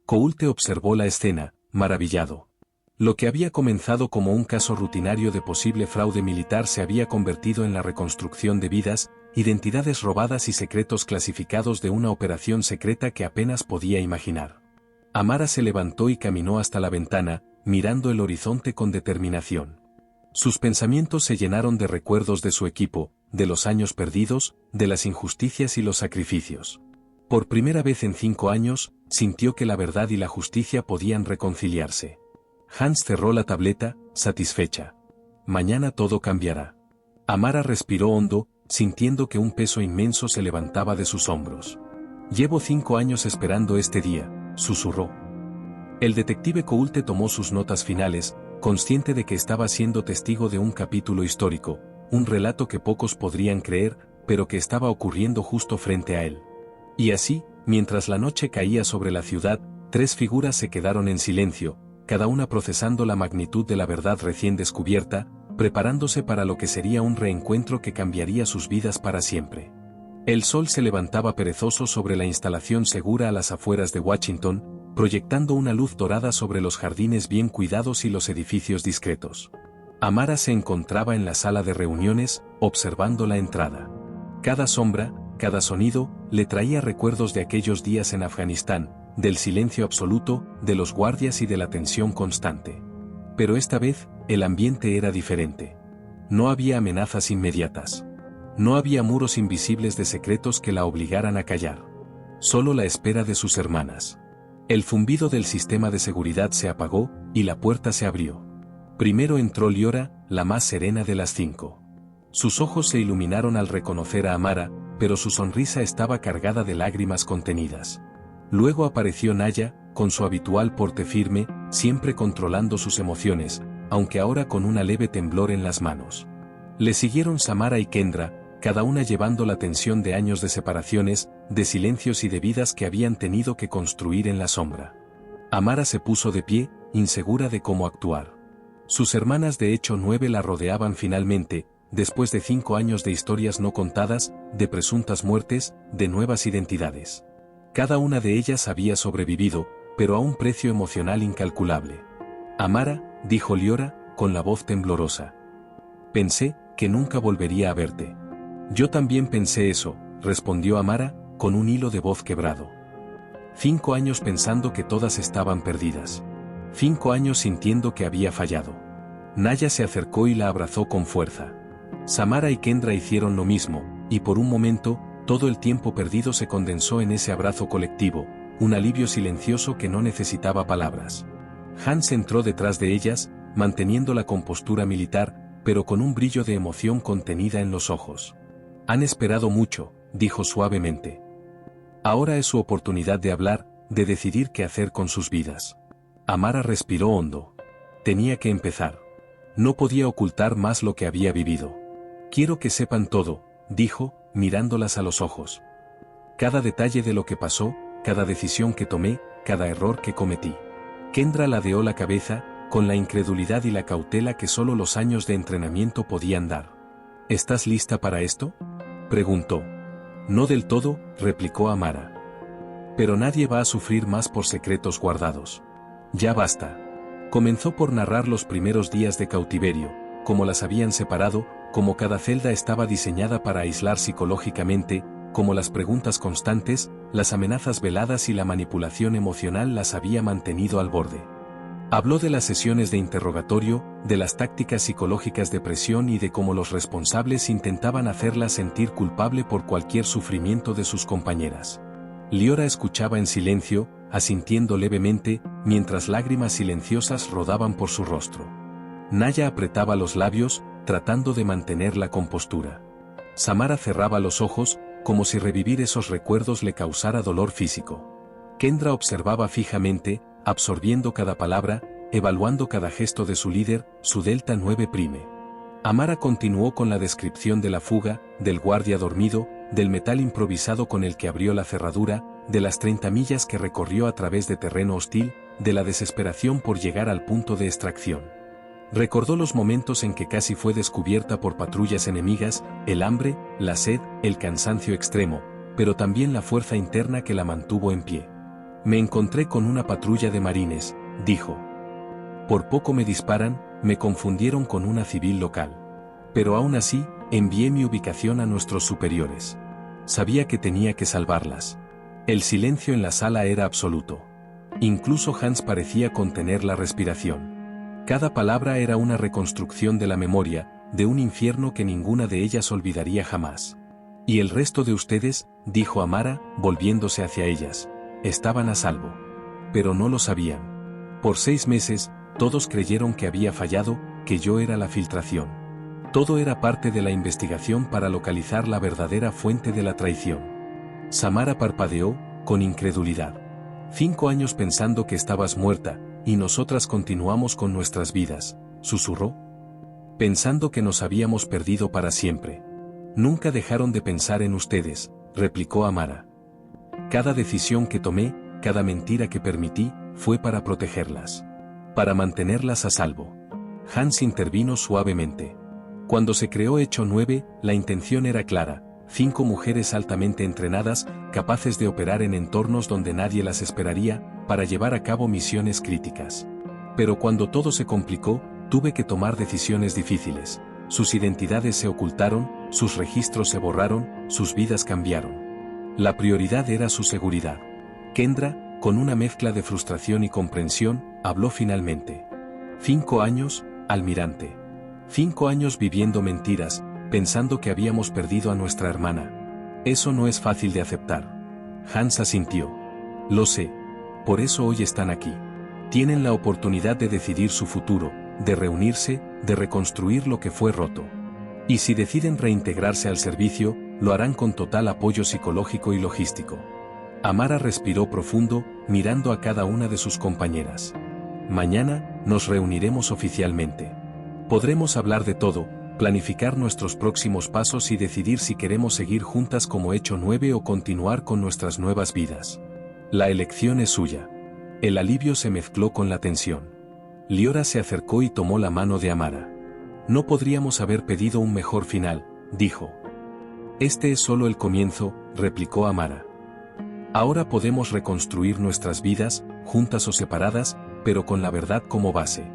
Coulte observó la escena, maravillado. Lo que había comenzado como un caso rutinario de posible fraude militar se había convertido en la reconstrucción de vidas, identidades robadas y secretos clasificados de una operación secreta que apenas podía imaginar. Amara se levantó y caminó hasta la ventana, mirando el horizonte con determinación. Sus pensamientos se llenaron de recuerdos de su equipo, de los años perdidos, de las injusticias y los sacrificios. Por primera vez en 5 años, sintió que la verdad y la justicia podían reconciliarse. Hans cerró la tableta, satisfecha. Mañana todo cambiará. Amara respiró hondo, sintiendo que un peso inmenso se levantaba de sus hombros. Llevo 5 años esperando este día, susurró. El detective Coulte tomó sus notas finales, consciente de que estaba siendo testigo de un capítulo histórico, un relato que pocos podrían creer, pero que estaba ocurriendo justo frente a él. Y así, mientras la noche caía sobre la ciudad, 3 figuras se quedaron en silencio, cada una procesando la magnitud de la verdad recién descubierta, preparándose para lo que sería un reencuentro que cambiaría sus vidas para siempre. El sol se levantaba perezoso sobre la instalación segura a las afueras de Washington, proyectando una luz dorada sobre los jardines bien cuidados y los edificios discretos. Amara se encontraba en la sala de reuniones, observando la entrada. Cada sombra, cada sonido, le traía recuerdos de aquellos días en Afganistán, del silencio absoluto, de los guardias y de la tensión constante. Pero esta vez, el ambiente era diferente. No había amenazas inmediatas. No había muros invisibles de secretos que la obligaran a callar. Solo la espera de sus hermanas. El zumbido del sistema de seguridad se apagó, y la puerta se abrió. Primero entró Liora, la más serena de las 5. Sus ojos se iluminaron al reconocer a Amara, pero su sonrisa estaba cargada de lágrimas contenidas. Luego apareció Naya, con su habitual porte firme, siempre controlando sus emociones, aunque ahora con una leve temblor en las manos. Le siguieron Samara y Kendra, cada una llevando la tensión de años de separaciones, de silencios y de vidas que habían tenido que construir en la sombra. Amara se puso de pie, insegura de cómo actuar. Sus hermanas de Hecho 9 la rodeaban finalmente, después de 5 años de historias no contadas, de presuntas muertes, de nuevas identidades. Cada una de ellas había sobrevivido, pero a un precio emocional incalculable. Amara, dijo Liora, con la voz temblorosa. Pensé que nunca volvería a verte. Yo también pensé eso, respondió Amara, con un hilo de voz quebrado. 5 años pensando que todas estaban perdidas. 5 años sintiendo que había fallado. Naya se acercó y la abrazó con fuerza. Samara y Kendra hicieron lo mismo, y por un momento, todo el tiempo perdido se condensó en ese abrazo colectivo, un alivio silencioso que no necesitaba palabras. Hans entró detrás de ellas, manteniendo la compostura militar, pero con un brillo de emoción contenida en los ojos. Han esperado mucho, dijo suavemente. Ahora es su oportunidad de hablar, de decidir qué hacer con sus vidas. Amara respiró hondo. Tenía que empezar. No podía ocultar más lo que había vivido. Quiero que sepan todo, dijo, mirándolas a los ojos. Cada detalle de lo que pasó, cada decisión que tomé, cada error que cometí. Kendra ladeó la cabeza, con la incredulidad y la cautela que solo los años de entrenamiento podían dar. ¿Estás lista para esto?, preguntó. No del todo, replicó Amara. Pero nadie va a sufrir más por secretos guardados. Ya basta. Comenzó por narrar los primeros días de cautiverio, cómo las habían separado, cómo cada celda estaba diseñada para aislar psicológicamente, cómo las preguntas constantes, las amenazas veladas y la manipulación emocional las había mantenido al borde. Habló de las sesiones de interrogatorio, de las tácticas psicológicas de presión y de cómo los responsables intentaban hacerla sentir culpable por cualquier sufrimiento de sus compañeras. Liora escuchaba en silencio, asintiendo levemente, mientras lágrimas silenciosas rodaban por su rostro. Naya apretaba los labios, tratando de mantener la compostura. Samara cerraba los ojos, como si revivir esos recuerdos le causara dolor físico. Kendra observaba fijamente, absorbiendo cada palabra, evaluando cada gesto de su líder, su Delta 9 Prime. Amara continuó con la descripción de la fuga, del guardia dormido, del metal improvisado con el que abrió la cerradura, de las 30 millas que recorrió a través de terreno hostil, de la desesperación por llegar al punto de extracción. Recordó los momentos en que casi fue descubierta por patrullas enemigas, el hambre, la sed, el cansancio extremo, pero también la fuerza interna que la mantuvo en pie. Me encontré con una patrulla de marines, dijo. Por poco me disparan, me confundieron con una civil local. Pero aún así, envié mi ubicación a nuestros superiores. Sabía que tenía que salvarlas. El silencio en la sala era absoluto. Incluso Hans parecía contener la respiración. Cada palabra era una reconstrucción de la memoria, de un infierno que ninguna de ellas olvidaría jamás. Y el resto de ustedes, dijo Amara, volviéndose hacia ellas, estaban a salvo. Pero no lo sabían. Por 6 meses, todos creyeron que había fallado, que yo era la filtración. Todo era parte de la investigación para localizar la verdadera fuente de la traición. Samara parpadeó, con incredulidad. 5 años pensando que estabas muerta, y nosotras continuamos con nuestras vidas, susurró. Pensando que nos habíamos perdido para siempre. Nunca dejaron de pensar en ustedes, replicó Amara. Cada decisión que tomé, cada mentira que permití, fue para protegerlas. Para mantenerlas a salvo. Hans intervino suavemente. Cuando se creó Hecho 9, la intención era clara: 5 mujeres altamente entrenadas, capaces de operar en entornos donde nadie las esperaría, para llevar a cabo misiones críticas. Pero cuando todo se complicó, tuve que tomar decisiones difíciles. Sus identidades se ocultaron, sus registros se borraron, sus vidas cambiaron. La prioridad era su seguridad. Kendra, con una mezcla de frustración y comprensión, habló finalmente. 5 años, almirante. 5 años viviendo mentiras, pensando que habíamos perdido a nuestra hermana. Eso no es fácil de aceptar. Hans asintió. Lo sé. Por eso hoy están aquí. Tienen la oportunidad de decidir su futuro, de reunirse, de reconstruir lo que fue roto. Y si deciden reintegrarse al servicio, lo harán con total apoyo psicológico y logístico. Amara respiró profundo, mirando a cada una de sus compañeras. Mañana, nos reuniremos oficialmente. Podremos hablar de todo, planificar nuestros próximos pasos y decidir si queremos seguir juntas como Hecho 9 o continuar con nuestras nuevas vidas. La elección es suya. El alivio se mezcló con la tensión. Liora se acercó y tomó la mano de Amara. No podríamos haber pedido un mejor final, dijo. Este es solo el comienzo, replicó Amara. Ahora podemos reconstruir nuestras vidas, juntas o separadas, pero con la verdad como base.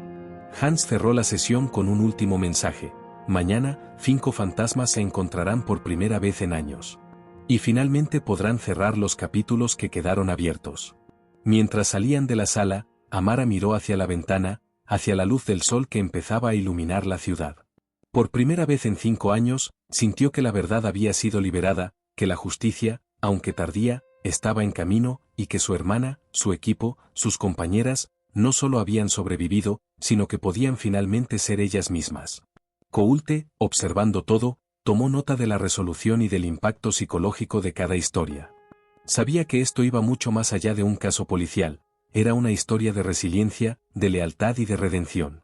Hans cerró la sesión con un último mensaje. Mañana, 5 fantasmas se encontrarán por primera vez en años. Y finalmente podrán cerrar los capítulos que quedaron abiertos. Mientras salían de la sala, Amara miró hacia la ventana, hacia la luz del sol que empezaba a iluminar la ciudad. Por primera vez en 5 años, sintió que la verdad había sido liberada, que la justicia, aunque tardía, estaba en camino, y que su hermana, su equipo, sus compañeras, no solo habían sobrevivido, sino que podían finalmente ser ellas mismas. Coulte, observando todo, tomó nota de la resolución y del impacto psicológico de cada historia. Sabía que esto iba mucho más allá de un caso policial, era una historia de resiliencia, de lealtad y de redención.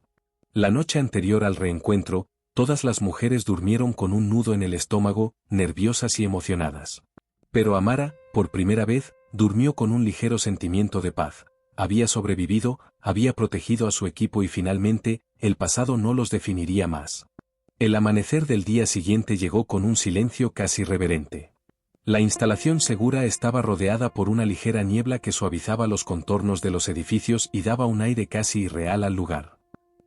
La noche anterior al reencuentro, todas las mujeres durmieron con un nudo en el estómago, nerviosas y emocionadas. Pero Amara, por primera vez, durmió con un ligero sentimiento de paz. Había sobrevivido, había protegido a su equipo y finalmente, el pasado no los definiría más. El amanecer del día siguiente llegó con un silencio casi reverente. La instalación segura estaba rodeada por una ligera niebla que suavizaba los contornos de los edificios y daba un aire casi irreal al lugar.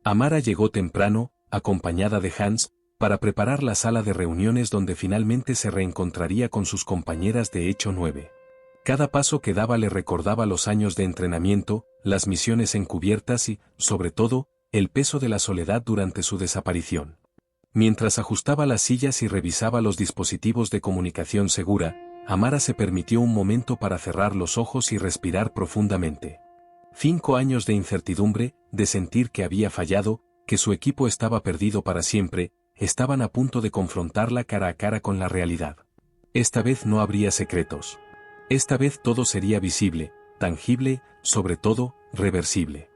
Amara llegó temprano, acompañada de Hans, para preparar la sala de reuniones donde finalmente se reencontraría con sus compañeras de Hecho 9. Cada paso que daba le recordaba los años de entrenamiento, las misiones encubiertas y, sobre todo, el peso de la soledad durante su desaparición. Mientras ajustaba las sillas y revisaba los dispositivos de comunicación segura, Amara se permitió un momento para cerrar los ojos y respirar profundamente. 5 años de incertidumbre, de sentir que había fallado, que su equipo estaba perdido para siempre, estaban a punto de confrontarla cara a cara con la realidad. Esta vez no habría secretos. Esta vez todo sería visible, tangible, sobre todo, reversible.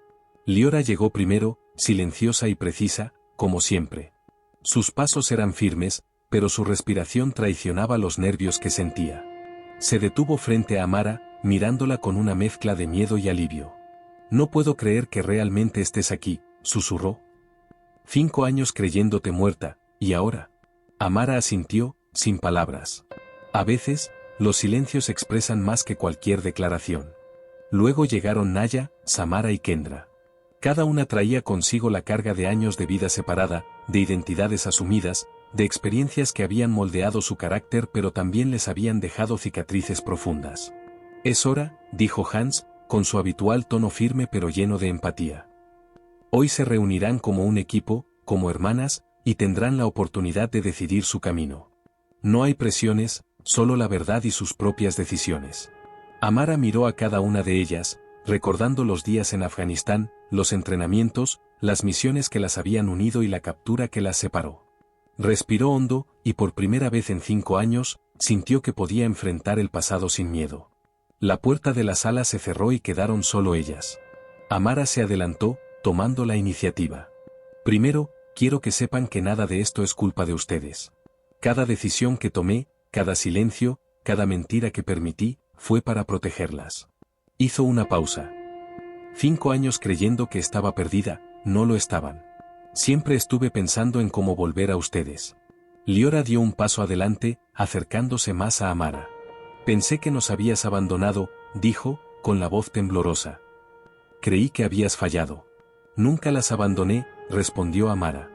Liora llegó primero, silenciosa y precisa, como siempre. Sus pasos eran firmes, pero su respiración traicionaba los nervios que sentía. Se detuvo frente a Amara, mirándola con una mezcla de miedo y alivio. «No puedo creer que realmente estés aquí», susurró. 5 años creyéndote muerta, ¿y ahora? Amara asintió, sin palabras. A veces, los silencios expresan más que cualquier declaración. Luego llegaron Naya, Samara y Kendra. Cada una traía consigo la carga de años de vida separada, de identidades asumidas, de experiencias que habían moldeado su carácter pero también les habían dejado cicatrices profundas. «Es hora», dijo Hans, con su habitual tono firme pero lleno de empatía. «Hoy se reunirán como un equipo, como hermanas, y tendrán la oportunidad de decidir su camino. No hay presiones, solo la verdad y sus propias decisiones». Amara miró a cada una de ellas, recordando los días en Afganistán, los entrenamientos, las misiones que las habían unido y la captura que las separó. Respiró hondo, y por primera vez en 5 años, sintió que podía enfrentar el pasado sin miedo. La puerta de la sala se cerró y quedaron solo ellas. Amara se adelantó, tomando la iniciativa. «Primero, quiero que sepan que nada de esto es culpa de ustedes. Cada decisión que tomé, cada silencio, cada mentira que permití, fue para protegerlas». Hizo una pausa. 5 años creyendo que estaba perdida, no lo estaban. Siempre estuve pensando en cómo volver a ustedes. Liora dio un paso adelante, acercándose más a Amara. «Pensé que nos habías abandonado», dijo, con la voz temblorosa. «Creí que habías fallado». «Nunca las abandoné», respondió Amara.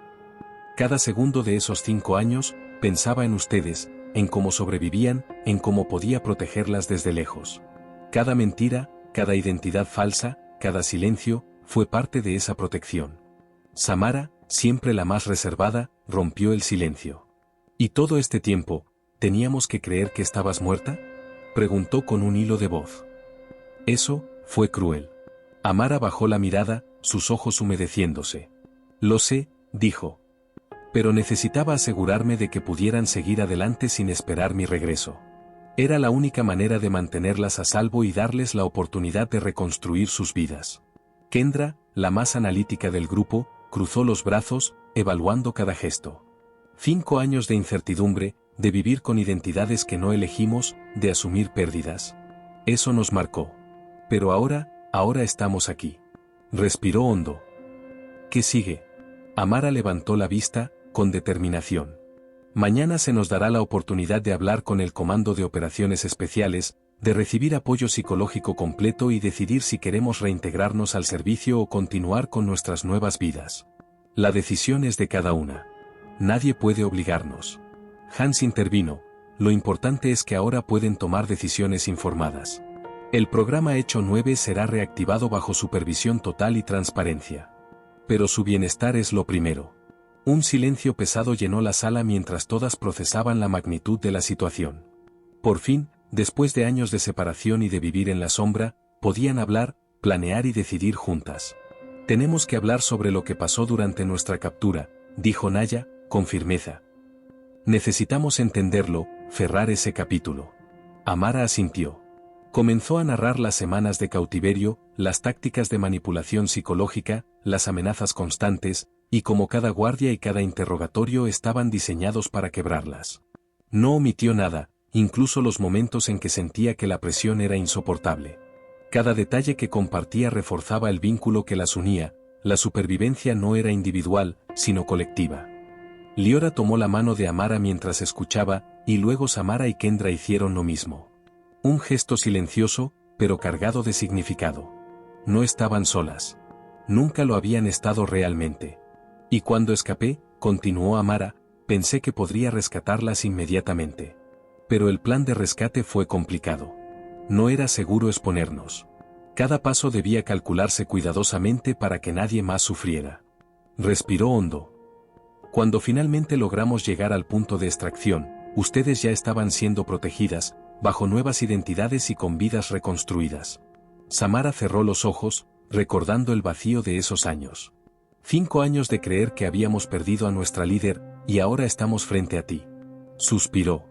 «Cada segundo de esos 5 años, pensaba en ustedes, en cómo sobrevivían, en cómo podía protegerlas desde lejos. Cada mentira, cada identidad falsa, cada silencio, fue parte de esa protección». Samara, siempre la más reservada, rompió el silencio. «¿Y todo este tiempo, teníamos que creer que estabas muerta?», preguntó con un hilo de voz. «Eso, fue cruel». Amara bajó la mirada, sus ojos humedeciéndose. «Lo sé», dijo. «Pero necesitaba asegurarme de que pudieran seguir adelante sin esperar mi regreso. Era la única manera de mantenerlas a salvo y darles la oportunidad de reconstruir sus vidas». Kendra, la más analítica del grupo, cruzó los brazos, evaluando cada gesto. 5 años de incertidumbre, de vivir con identidades que no elegimos, de asumir pérdidas. Eso nos marcó. Pero ahora estamos aquí. Respiró hondo. ¿Qué sigue? Amara levantó la vista, con determinación. Mañana se nos dará la oportunidad de hablar con el Comando de Operaciones Especiales, de recibir apoyo psicológico completo y decidir si queremos reintegrarnos al servicio o continuar con nuestras nuevas vidas. La decisión es de cada una. Nadie puede obligarnos. Hans intervino. Lo importante es que ahora pueden tomar decisiones informadas. El programa Hecho 9 será reactivado bajo supervisión total y transparencia. Pero su bienestar es lo primero. Un silencio pesado llenó la sala mientras todas procesaban la magnitud de la situación. Por fin, después de años de separación y de vivir en la sombra, podían hablar, planear y decidir juntas. Tenemos que hablar sobre lo que pasó durante nuestra captura, dijo Naya, con firmeza. Necesitamos entenderlo, cerrar ese capítulo. Amara asintió. Comenzó a narrar las semanas de cautiverio, las tácticas de manipulación psicológica, las amenazas constantes, y cómo cada guardia y cada interrogatorio estaban diseñados para quebrarlas. No omitió nada, incluso los momentos en que sentía que la presión era insoportable. Cada detalle que compartía reforzaba el vínculo que las unía, la supervivencia no era individual, sino colectiva. Liora tomó la mano de Amara mientras escuchaba, y luego Samara y Kendra hicieron lo mismo. Un gesto silencioso, pero cargado de significado. No estaban solas. Nunca lo habían estado realmente. Y cuando escapé, continuó Amara, pensé que podría rescatarlas inmediatamente. Pero el plan de rescate fue complicado. No era seguro exponernos. Cada paso debía calcularse cuidadosamente para que nadie más sufriera. Respiró hondo. Cuando finalmente logramos llegar al punto de extracción, ustedes ya estaban siendo protegidas, bajo nuevas identidades y con vidas reconstruidas. Samara cerró los ojos, recordando el vacío de esos años. 5 años de creer que habíamos perdido a nuestra líder, y ahora estamos frente a ti. Suspiró.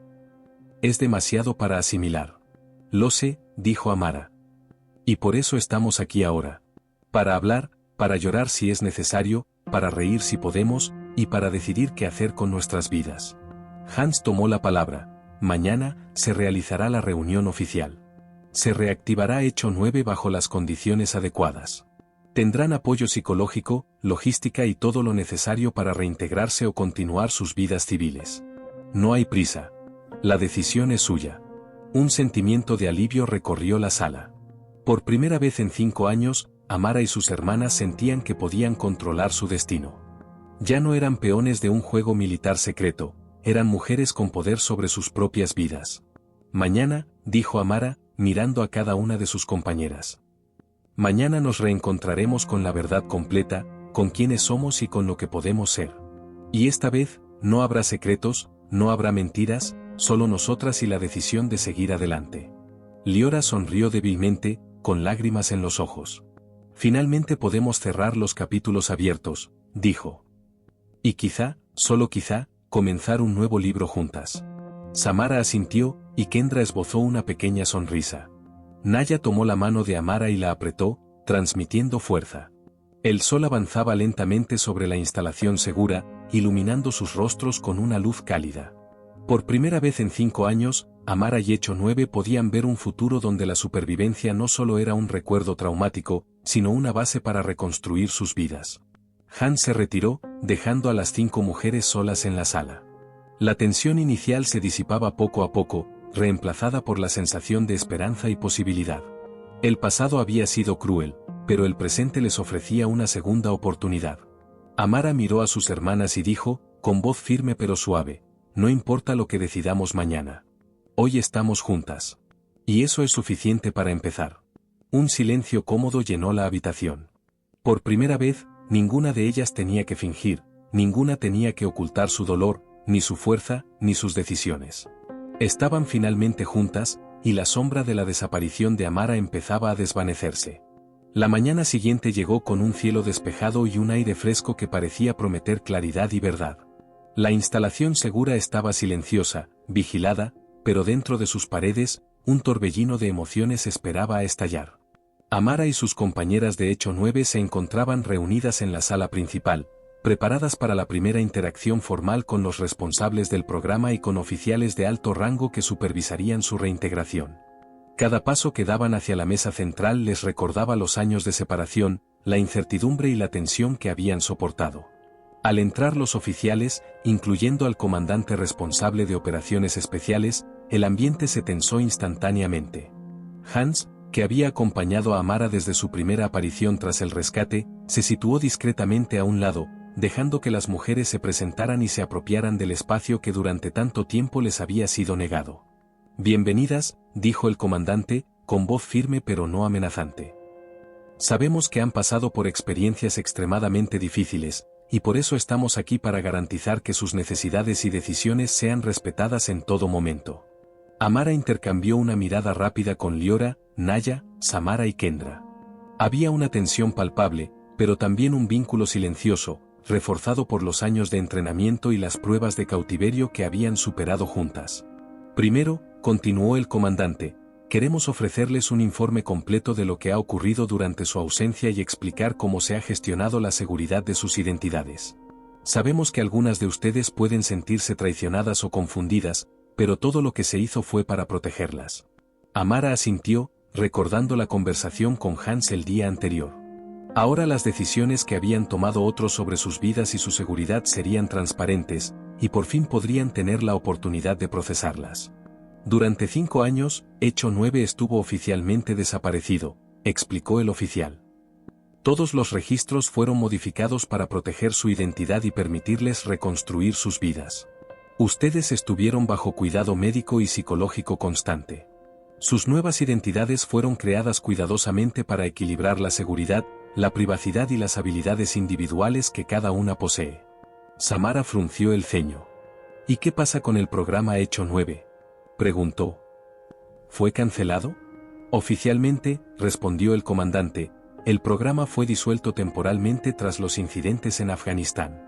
Es demasiado para asimilar. Lo sé, dijo Amara. Y por eso estamos aquí ahora. Para hablar, para llorar si es necesario, para reír si podemos, y para decidir qué hacer con nuestras vidas. Hans tomó la palabra. Mañana, se realizará la reunión oficial. Se reactivará Hecho 9 bajo las condiciones adecuadas. Tendrán apoyo psicológico, logística y todo lo necesario para reintegrarse o continuar sus vidas civiles. No hay prisa. La decisión es suya. Un sentimiento de alivio recorrió la sala. Por primera vez en 5 años, Amara y sus hermanas sentían que podían controlar su destino. Ya no eran peones de un juego militar secreto, eran mujeres con poder sobre sus propias vidas. Mañana, dijo Amara, mirando a cada una de sus compañeras. Mañana nos reencontraremos con la verdad completa, con quienes somos y con lo que podemos ser. Y esta vez, no habrá secretos, no habrá mentiras, solo nosotras y la decisión de seguir adelante. Liora sonrió débilmente, con lágrimas en los ojos. Finalmente podemos cerrar los capítulos abiertos, dijo. Y quizá, solo quizá, comenzar un nuevo libro juntas. Samara asintió, y Kendra esbozó una pequeña sonrisa. Naya tomó la mano de Amara y la apretó, transmitiendo fuerza. El sol avanzaba lentamente sobre la instalación segura, iluminando sus rostros con una luz cálida. Por primera vez en 5 años, Amara y Hecho 9 podían ver un futuro donde la supervivencia no solo era un recuerdo traumático, sino una base para reconstruir sus vidas. Hans se retiró, dejando a las 5 mujeres solas en la sala. La tensión inicial se disipaba poco a poco, reemplazada por la sensación de esperanza y posibilidad. El pasado había sido cruel, pero el presente les ofrecía una segunda oportunidad. Amara miró a sus hermanas y dijo, con voz firme pero suave, no importa lo que decidamos mañana. Hoy estamos juntas. Y eso es suficiente para empezar. Un silencio cómodo llenó la habitación. Por primera vez, ninguna de ellas tenía que fingir, ninguna tenía que ocultar su dolor, ni su fuerza, ni sus decisiones. Estaban finalmente juntas, y la sombra de la desaparición de Amara empezaba a desvanecerse. La mañana siguiente llegó con un cielo despejado y un aire fresco que parecía prometer claridad y verdad. La instalación segura estaba silenciosa, vigilada, pero dentro de sus paredes, un torbellino de emociones esperaba a estallar. Amara y sus compañeras de Hecho 9 se encontraban reunidas en la sala principal, preparadas para la primera interacción formal con los responsables del programa y con oficiales de alto rango que supervisarían su reintegración. Cada paso que daban hacia la mesa central les recordaba los años de separación, la incertidumbre y la tensión que habían soportado. Al entrar los oficiales, incluyendo al comandante responsable de operaciones especiales, el ambiente se tensó instantáneamente. Hans, que había acompañado a Amara desde su primera aparición tras el rescate, se situó discretamente a un lado, dejando que las mujeres se presentaran y se apropiaran del espacio que durante tanto tiempo les había sido negado. Bienvenidas, dijo el comandante, con voz firme pero no amenazante. Sabemos que han pasado por experiencias extremadamente difíciles, y por eso estamos aquí para garantizar que sus necesidades y decisiones sean respetadas en todo momento. Amara intercambió una mirada rápida con Liora, Naya, Samara y Kendra. Había una tensión palpable, pero también un vínculo silencioso, reforzado por los años de entrenamiento y las pruebas de cautiverio que habían superado juntas. Primero, continuó el comandante, queremos ofrecerles un informe completo de lo que ha ocurrido durante su ausencia y explicar cómo se ha gestionado la seguridad de sus identidades. Sabemos que algunas de ustedes pueden sentirse traicionadas o confundidas, pero todo lo que se hizo fue para protegerlas. Amara asintió, recordando la conversación con Hans el día anterior. Ahora las decisiones que habían tomado otros sobre sus vidas y su seguridad serían transparentes, y por fin podrían tener la oportunidad de procesarlas. Durante 5 años, Hecho 9 estuvo oficialmente desaparecido, explicó el oficial. Todos los registros fueron modificados para proteger su identidad y permitirles reconstruir sus vidas. Ustedes estuvieron bajo cuidado médico y psicológico constante. Sus nuevas identidades fueron creadas cuidadosamente para equilibrar la seguridad, la privacidad y las habilidades individuales que cada una posee. Samara frunció el ceño. ¿Y qué pasa con el programa Hecho 9? Preguntó. ¿Fue cancelado? Oficialmente, respondió el comandante, el programa fue disuelto temporalmente tras los incidentes en Afganistán.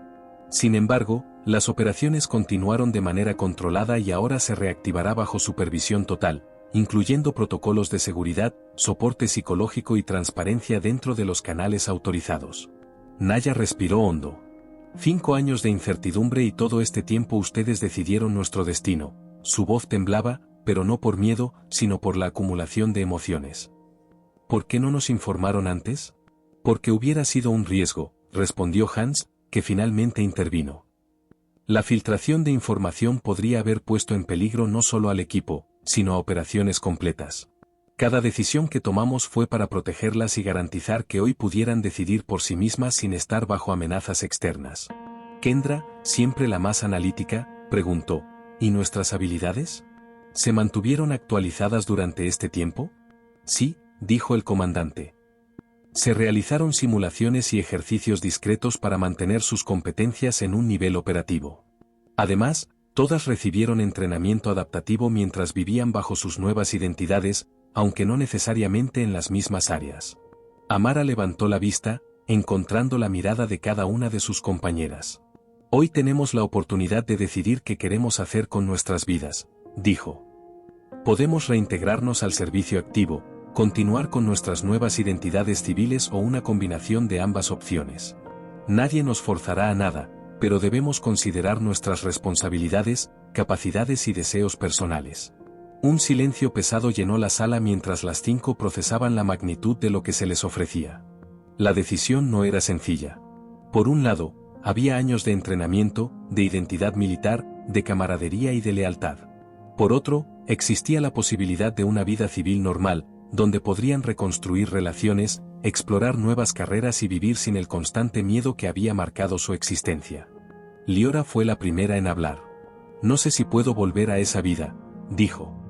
Sin embargo, las operaciones continuaron de manera controlada y ahora se reactivará bajo supervisión total, incluyendo protocolos de seguridad, soporte psicológico y transparencia dentro de los canales autorizados. Naya respiró hondo. 5 años de incertidumbre y todo este tiempo ustedes decidieron nuestro destino. Su voz temblaba, pero no por miedo, sino por la acumulación de emociones. ¿Por qué no nos informaron antes? Porque hubiera sido un riesgo, respondió Hans, que finalmente intervino. La filtración de información podría haber puesto en peligro no solo al equipo, sino a operaciones completas. Cada decisión que tomamos fue para protegerlas y garantizar que hoy pudieran decidir por sí mismas sin estar bajo amenazas externas. Kendra, siempre la más analítica, preguntó, ¿y nuestras habilidades? ¿Se mantuvieron actualizadas durante este tiempo? Sí, dijo el comandante. Se realizaron simulaciones y ejercicios discretos para mantener sus competencias en un nivel operativo. Además, todas recibieron entrenamiento adaptativo mientras vivían bajo sus nuevas identidades, aunque no necesariamente en las mismas áreas. Amara levantó la vista, encontrando la mirada de cada una de sus compañeras. Hoy tenemos la oportunidad de decidir qué queremos hacer con nuestras vidas, dijo. Podemos reintegrarnos al servicio activo, continuar con nuestras nuevas identidades civiles o una combinación de ambas opciones. Nadie nos forzará a nada, pero debemos considerar nuestras responsabilidades, capacidades y deseos personales. Un silencio pesado llenó la sala mientras las 5 procesaban la magnitud de lo que se les ofrecía. La decisión no era sencilla. Por un lado, había años de entrenamiento, de identidad militar, de camaradería y de lealtad. Por otro, existía la posibilidad de una vida civil normal, donde podrían reconstruir relaciones, explorar nuevas carreras y vivir sin el constante miedo que había marcado su existencia. Liora fue la primera en hablar. No sé si puedo volver a esa vida, dijo.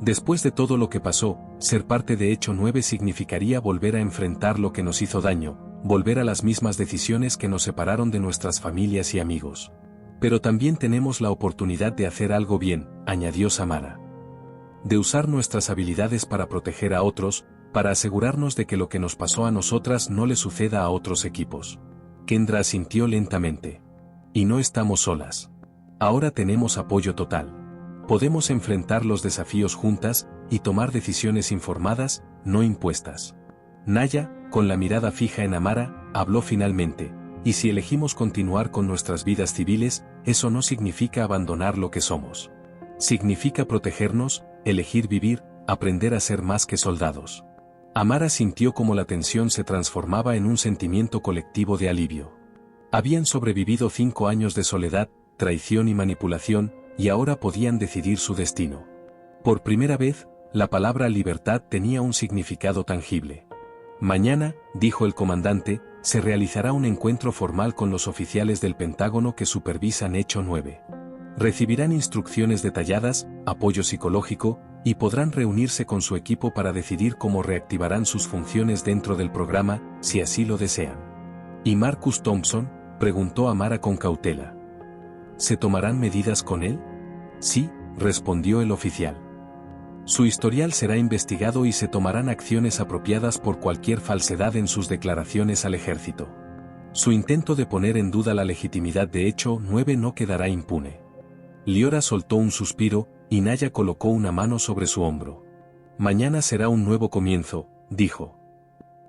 Después de todo lo que pasó, ser parte de Hecho 9 significaría volver a enfrentar lo que nos hizo daño, volver a las mismas decisiones que nos separaron de nuestras familias y amigos. Pero también tenemos la oportunidad de hacer algo bien, añadió Samara. De usar nuestras habilidades para proteger a otros, para asegurarnos de que lo que nos pasó a nosotras no le suceda a otros equipos. Kendra asintió lentamente. Y no estamos solas. Ahora tenemos apoyo total. Podemos enfrentar los desafíos juntas, y tomar decisiones informadas, no impuestas. Naya, con la mirada fija en Amara, habló finalmente, y si elegimos continuar con nuestras vidas civiles, eso no significa abandonar lo que somos. Significa protegernos, elegir vivir, aprender a ser más que soldados. Amara sintió como la tensión se transformaba en un sentimiento colectivo de alivio. Habían sobrevivido 5 años de soledad, traición y manipulación, y ahora podían decidir su destino. Por primera vez, la palabra libertad tenía un significado tangible. Mañana, dijo el comandante, se realizará un encuentro formal con los oficiales del Pentágono que supervisan Hecho 9. Recibirán instrucciones detalladas, apoyo psicológico, y podrán reunirse con su equipo para decidir cómo reactivarán sus funciones dentro del programa, si así lo desean. ¿Y Marcus Thompson?, preguntó Amara con cautela. ¿Se tomarán medidas con él? Sí, respondió el oficial. Su historial será investigado y se tomarán acciones apropiadas por cualquier falsedad en sus declaraciones al ejército. Su intento de poner en duda la legitimidad de Hecho 9 no quedará impune. Liora soltó un suspiro, y Naya colocó una mano sobre su hombro. Mañana será un nuevo comienzo, dijo.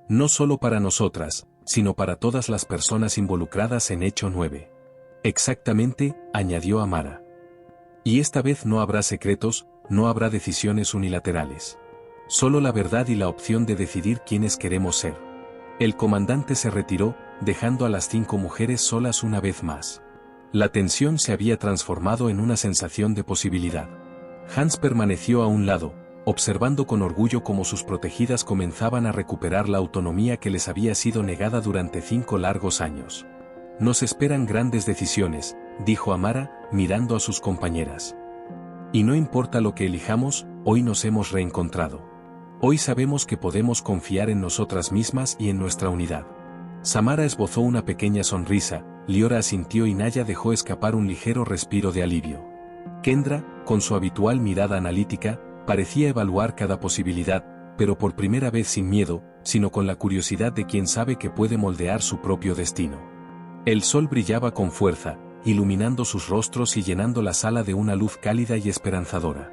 No solo para nosotras, sino para todas las personas involucradas en Hecho 9. Exactamente, añadió Amara. Y esta vez no habrá secretos, no habrá decisiones unilaterales. Solo la verdad y la opción de decidir quiénes queremos ser. El comandante se retiró, dejando a las 5 mujeres solas una vez más. La tensión se había transformado en una sensación de posibilidad. Hans permaneció a un lado, observando con orgullo cómo sus protegidas comenzaban a recuperar la autonomía que les había sido negada durante 5 largos años. Nos esperan grandes decisiones, dijo Amara, mirando a sus compañeras. Y no importa lo que elijamos, hoy nos hemos reencontrado. Hoy sabemos que podemos confiar en nosotras mismas y en nuestra unidad. Samara esbozó una pequeña sonrisa, Liora asintió y Naya dejó escapar un ligero respiro de alivio. Kendra, con su habitual mirada analítica, parecía evaluar cada posibilidad, pero por primera vez sin miedo, sino con la curiosidad de quien sabe que puede moldear su propio destino. El sol brillaba con fuerza, iluminando sus rostros y llenando la sala de una luz cálida y esperanzadora.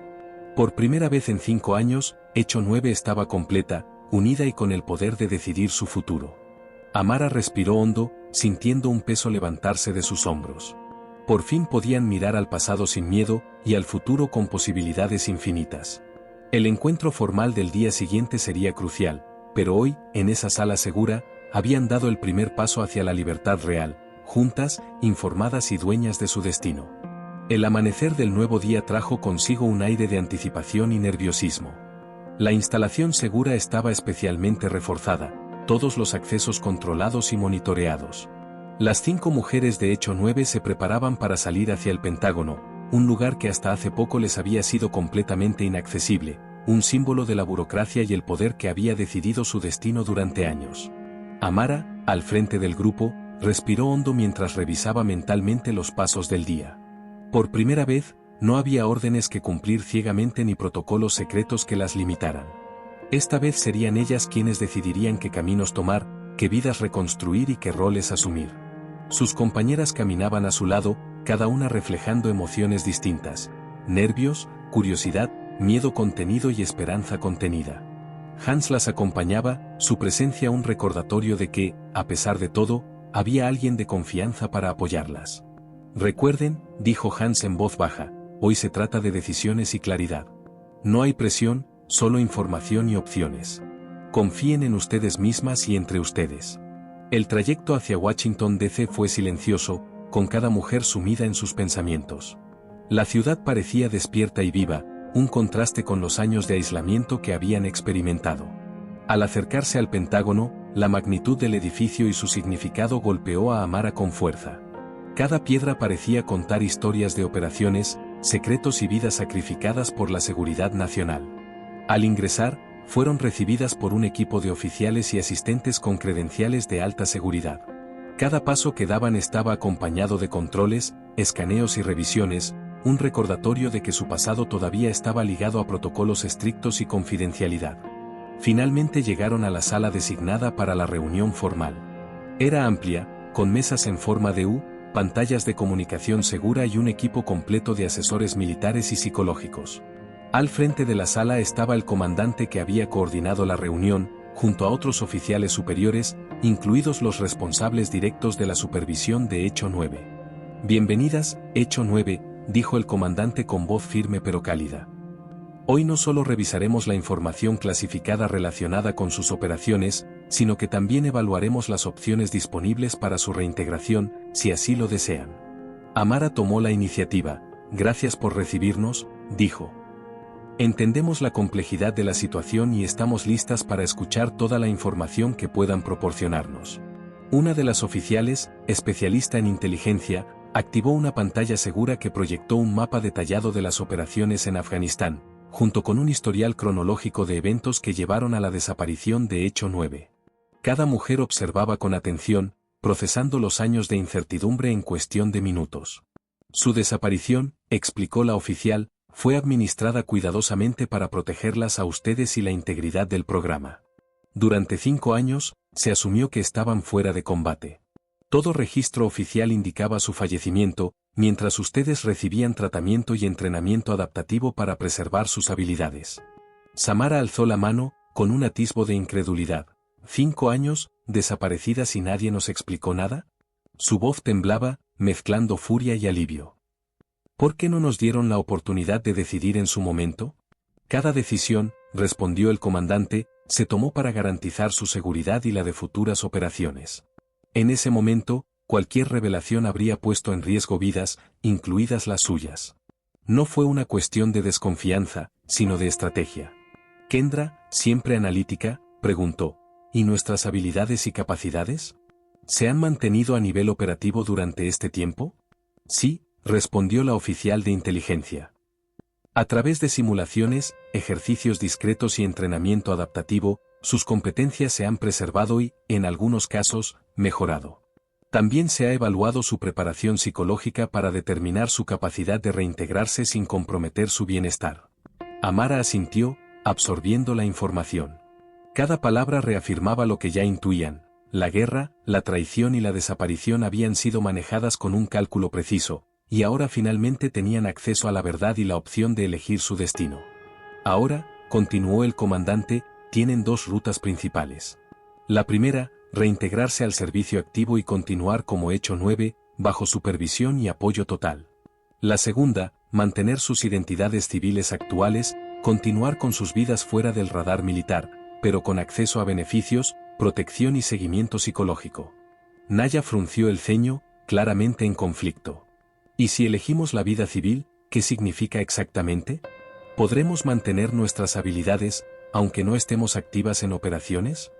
Por primera vez en 5 años, Hecho 9 estaba completa, unida y con el poder de decidir su futuro. Amara respiró hondo, sintiendo un peso levantarse de sus hombros. Por fin podían mirar al pasado sin miedo, y al futuro con posibilidades infinitas. El encuentro formal del día siguiente sería crucial, pero hoy, en esa sala segura, habían dado el primer paso hacia la libertad real, juntas, informadas y dueñas de su destino. El amanecer del nuevo día trajo consigo un aire de anticipación y nerviosismo. La instalación segura estaba especialmente reforzada, todos los accesos controlados y monitoreados. Las 5 mujeres de Hecho 9 se preparaban para salir hacia el Pentágono, un lugar que hasta hace poco les había sido completamente inaccesible, un símbolo de la burocracia y el poder que había decidido su destino durante años. Amara, al frente del grupo, respiró hondo mientras revisaba mentalmente los pasos del día. Por primera vez, no había órdenes que cumplir ciegamente ni protocolos secretos que las limitaran. Esta vez serían ellas quienes decidirían qué caminos tomar, qué vidas reconstruir y qué roles asumir. Sus compañeras caminaban a su lado, cada una reflejando emociones distintas: nervios, curiosidad, miedo contenido y esperanza contenida. Hans las acompañaba, su presencia un recordatorio de que, a pesar de todo, había alguien de confianza para apoyarlas. Recuerden, dijo Hans en voz baja, hoy se trata de decisiones y claridad. No hay presión, solo información y opciones. Confíen en ustedes mismas y entre ustedes. El trayecto hacia Washington D.C. fue silencioso, con cada mujer sumida en sus pensamientos. La ciudad parecía despierta y viva, un contraste con los años de aislamiento que habían experimentado. Al acercarse al Pentágono, la magnitud del edificio y su significado golpeó a Amara con fuerza. Cada piedra parecía contar historias de operaciones, secretos y vidas sacrificadas por la seguridad nacional. Al ingresar, fueron recibidas por un equipo de oficiales y asistentes con credenciales de alta seguridad. Cada paso que daban estaba acompañado de controles, escaneos y revisiones, un recordatorio de que su pasado todavía estaba ligado a protocolos estrictos y confidencialidad. Finalmente llegaron a la sala designada para la reunión formal. Era amplia, con mesas en forma de U, pantallas de comunicación segura y un equipo completo de asesores militares y psicológicos. Al frente de la sala estaba el comandante que había coordinado la reunión, junto a otros oficiales superiores, incluidos los responsables directos de la supervisión de Hecho 9. Bienvenidas, Hecho 9, dijo el comandante con voz firme pero cálida. Hoy no solo revisaremos la información clasificada relacionada con sus operaciones, sino que también evaluaremos las opciones disponibles para su reintegración, si así lo desean. Amara tomó la iniciativa. Gracias por recibirnos, dijo. Entendemos la complejidad de la situación y estamos listas para escuchar toda la información que puedan proporcionarnos. Una de las oficiales, especialista en inteligencia, activó una pantalla segura que proyectó un mapa detallado de las operaciones en Afganistán, junto con un historial cronológico de eventos que llevaron a la desaparición de Hecho 9. Cada mujer observaba con atención, procesando los años de incertidumbre en cuestión de minutos. Su desaparición, explicó la oficial, fue administrada cuidadosamente para protegerlas a ustedes y la integridad del programa. Durante 5 años, se asumió que estaban fuera de combate. Todo registro oficial indicaba su fallecimiento, mientras ustedes recibían tratamiento y entrenamiento adaptativo para preservar sus habilidades. Samara alzó la mano, con un atisbo de incredulidad. ¿5 años, desaparecidas y nadie nos explicó nada? Su voz temblaba, mezclando furia y alivio. ¿Por qué no nos dieron la oportunidad de decidir en su momento? Cada decisión, respondió el comandante, se tomó para garantizar su seguridad y la de futuras operaciones. En ese momento, cualquier revelación habría puesto en riesgo vidas, incluidas las suyas. No fue una cuestión de desconfianza, sino de estrategia. Kendra, siempre analítica, preguntó, ¿y nuestras habilidades y capacidades? ¿Se han mantenido a nivel operativo durante este tiempo? Sí, respondió la oficial de inteligencia. A través de simulaciones, ejercicios discretos y entrenamiento adaptativo, sus competencias se han preservado y, en algunos casos, mejorado. También se ha evaluado su preparación psicológica para determinar su capacidad de reintegrarse sin comprometer su bienestar. Amara asintió, absorbiendo la información. Cada palabra reafirmaba lo que ya intuían. La guerra, la traición y la desaparición habían sido manejadas con un cálculo preciso, y ahora finalmente tenían acceso a la verdad y la opción de elegir su destino. Ahora, continuó el comandante, tienen 2 rutas principales. La primera, reintegrarse al servicio activo y continuar como Hecho 9, bajo supervisión y apoyo total. La segunda, mantener sus identidades civiles actuales, continuar con sus vidas fuera del radar militar, pero con acceso a beneficios, protección y seguimiento psicológico. Naya frunció el ceño, claramente en conflicto. ¿Y si elegimos la vida civil, qué significa exactamente? ¿Podremos mantener nuestras habilidades, aunque no estemos activas en operaciones?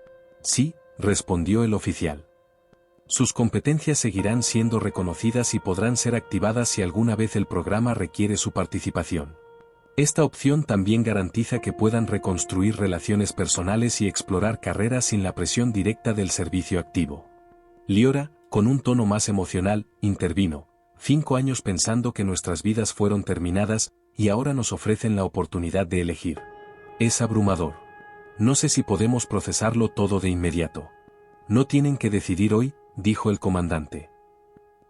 Sí, respondió el oficial. Sus competencias seguirán siendo reconocidas y podrán ser activadas si alguna vez el programa requiere su participación. Esta opción también garantiza que puedan reconstruir relaciones personales y explorar carreras sin la presión directa del servicio activo. Liora, con un tono más emocional, intervino. 5 años pensando que nuestras vidas fueron terminadas, y ahora nos ofrecen la oportunidad de elegir. Es abrumador. No sé si podemos procesarlo todo de inmediato. No tienen que decidir hoy, dijo el comandante.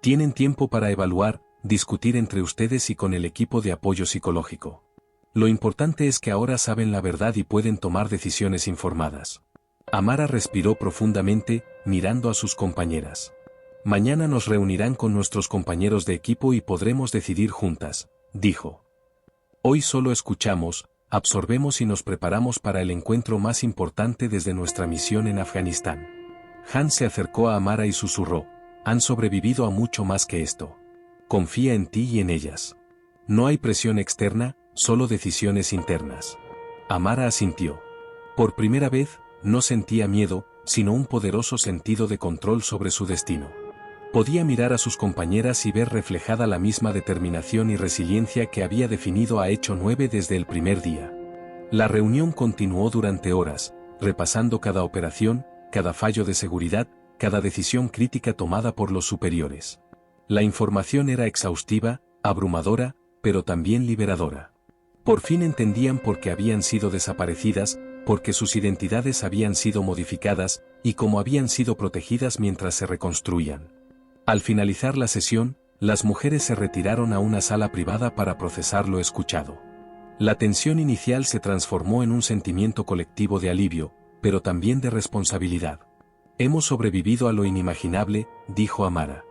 Tienen tiempo para evaluar, discutir entre ustedes y con el equipo de apoyo psicológico. Lo importante es que ahora saben la verdad y pueden tomar decisiones informadas. Amara respiró profundamente, mirando a sus compañeras. Mañana nos reunirán con nuestros compañeros de equipo y podremos decidir juntas, dijo. Hoy solo escuchamos, absorbemos y nos preparamos para el encuentro más importante desde nuestra misión en Afganistán. Han se acercó a Amara y susurró, han sobrevivido a mucho más que esto. Confía en ti y en ellas. No hay presión externa, solo decisiones internas. Amara asintió. Por primera vez, no sentía miedo, sino un poderoso sentido de control sobre su destino. Podía mirar a sus compañeras y ver reflejada la misma determinación y resiliencia que había definido a Hecho 9 desde el primer día. La reunión continuó durante horas, repasando cada operación, cada fallo de seguridad, cada decisión crítica tomada por los superiores. La información era exhaustiva, abrumadora, pero también liberadora. Por fin entendían por qué habían sido desaparecidas, porque sus identidades habían sido modificadas, y cómo habían sido protegidas mientras se reconstruían. Al finalizar la sesión, las mujeres se retiraron a una sala privada para procesar lo escuchado. La tensión inicial se transformó en un sentimiento colectivo de alivio, pero también de responsabilidad. Hemos sobrevivido a lo inimaginable, dijo Amara.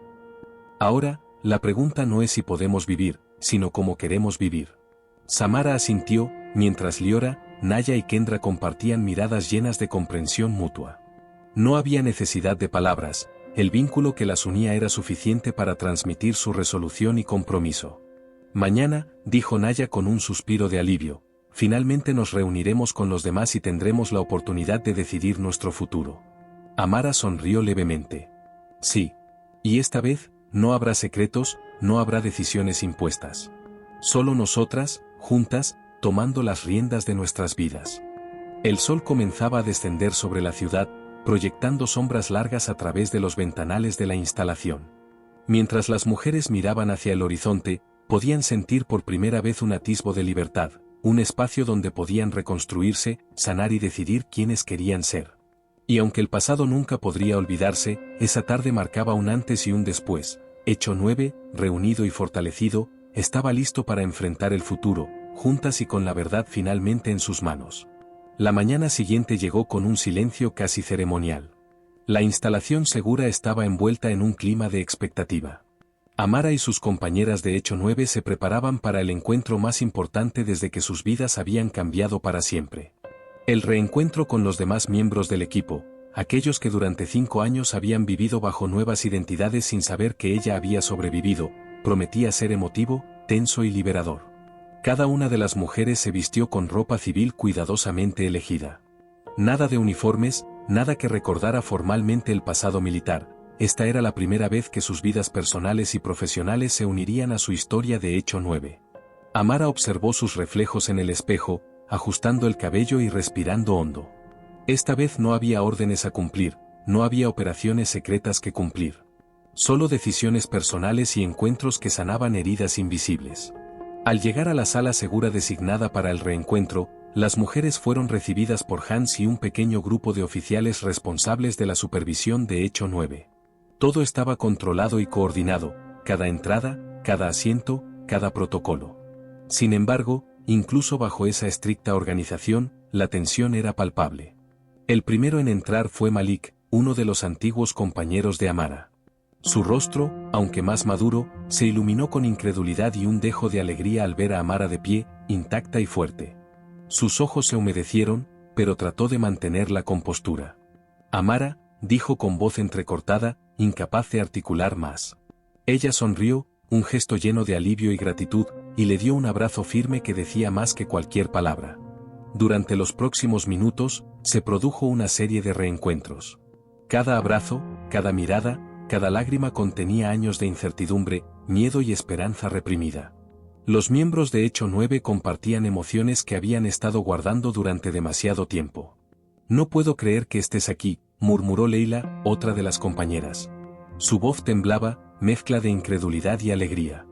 Ahora, la pregunta no es si podemos vivir, sino cómo queremos vivir. Samara asintió, mientras Liora, Naya y Kendra compartían miradas llenas de comprensión mutua. No había necesidad de palabras. El vínculo que las unía era suficiente para transmitir su resolución y compromiso. Mañana, dijo Naya con un suspiro de alivio, finalmente nos reuniremos con los demás y tendremos la oportunidad de decidir nuestro futuro. Amara sonrió levemente. Sí. Y esta vez, no habrá secretos, no habrá decisiones impuestas. Solo nosotras, juntas, tomando las riendas de nuestras vidas. El sol comenzaba a descender sobre la ciudad, proyectando sombras largas a través de los ventanales de la instalación. Mientras las mujeres miraban hacia el horizonte, podían sentir por primera vez un atisbo de libertad, un espacio donde podían reconstruirse, sanar y decidir quiénes querían ser. Y aunque el pasado nunca podría olvidarse, esa tarde marcaba un antes y un después. Hecho 9, reunido y fortalecido, estaba listo para enfrentar el futuro, juntas y con la verdad finalmente en sus manos. La mañana siguiente llegó con un silencio casi ceremonial. La instalación segura estaba envuelta en un clima de expectativa. Amara y sus compañeras de Hecho 9 se preparaban para el encuentro más importante desde que sus vidas habían cambiado para siempre. El reencuentro con los demás miembros del equipo, aquellos que durante 5 años habían vivido bajo nuevas identidades sin saber que ella había sobrevivido, prometía ser emotivo, tenso y liberador. Cada una de las mujeres se vistió con ropa civil cuidadosamente elegida. Nada de uniformes, nada que recordara formalmente el pasado militar. Esta era la primera vez que sus vidas personales y profesionales se unirían a su historia de Hecho 9. Amara observó sus reflejos en el espejo, ajustando el cabello y respirando hondo. Esta vez no había órdenes a cumplir, no había operaciones secretas que cumplir. Solo decisiones personales y encuentros que sanaban heridas invisibles. Al llegar a la sala segura designada para el reencuentro, las mujeres fueron recibidas por Hans y un pequeño grupo de oficiales responsables de la supervisión de Hecho 9. Todo estaba controlado y coordinado, cada entrada, cada asiento, cada protocolo. Sin embargo, incluso bajo esa estricta organización, la tensión era palpable. El primero en entrar fue Malik, uno de los antiguos compañeros de Amara. Su rostro, aunque más maduro, se iluminó con incredulidad y un dejo de alegría al ver a Amara de pie, intacta y fuerte. Sus ojos se humedecieron, pero trató de mantener la compostura. Amara, dijo con voz entrecortada, incapaz de articular más. Ella sonrió, un gesto lleno de alivio y gratitud, y le dio un abrazo firme que decía más que cualquier palabra. Durante los próximos minutos, se produjo una serie de reencuentros. Cada abrazo, cada mirada, cada lágrima contenía años de incertidumbre, miedo y esperanza reprimida. Los miembros de Hecho 9 compartían emociones que habían estado guardando durante demasiado tiempo. «No puedo creer que estés aquí», murmuró Leila, otra de las compañeras. Su voz temblaba, mezcla de incredulidad y alegría.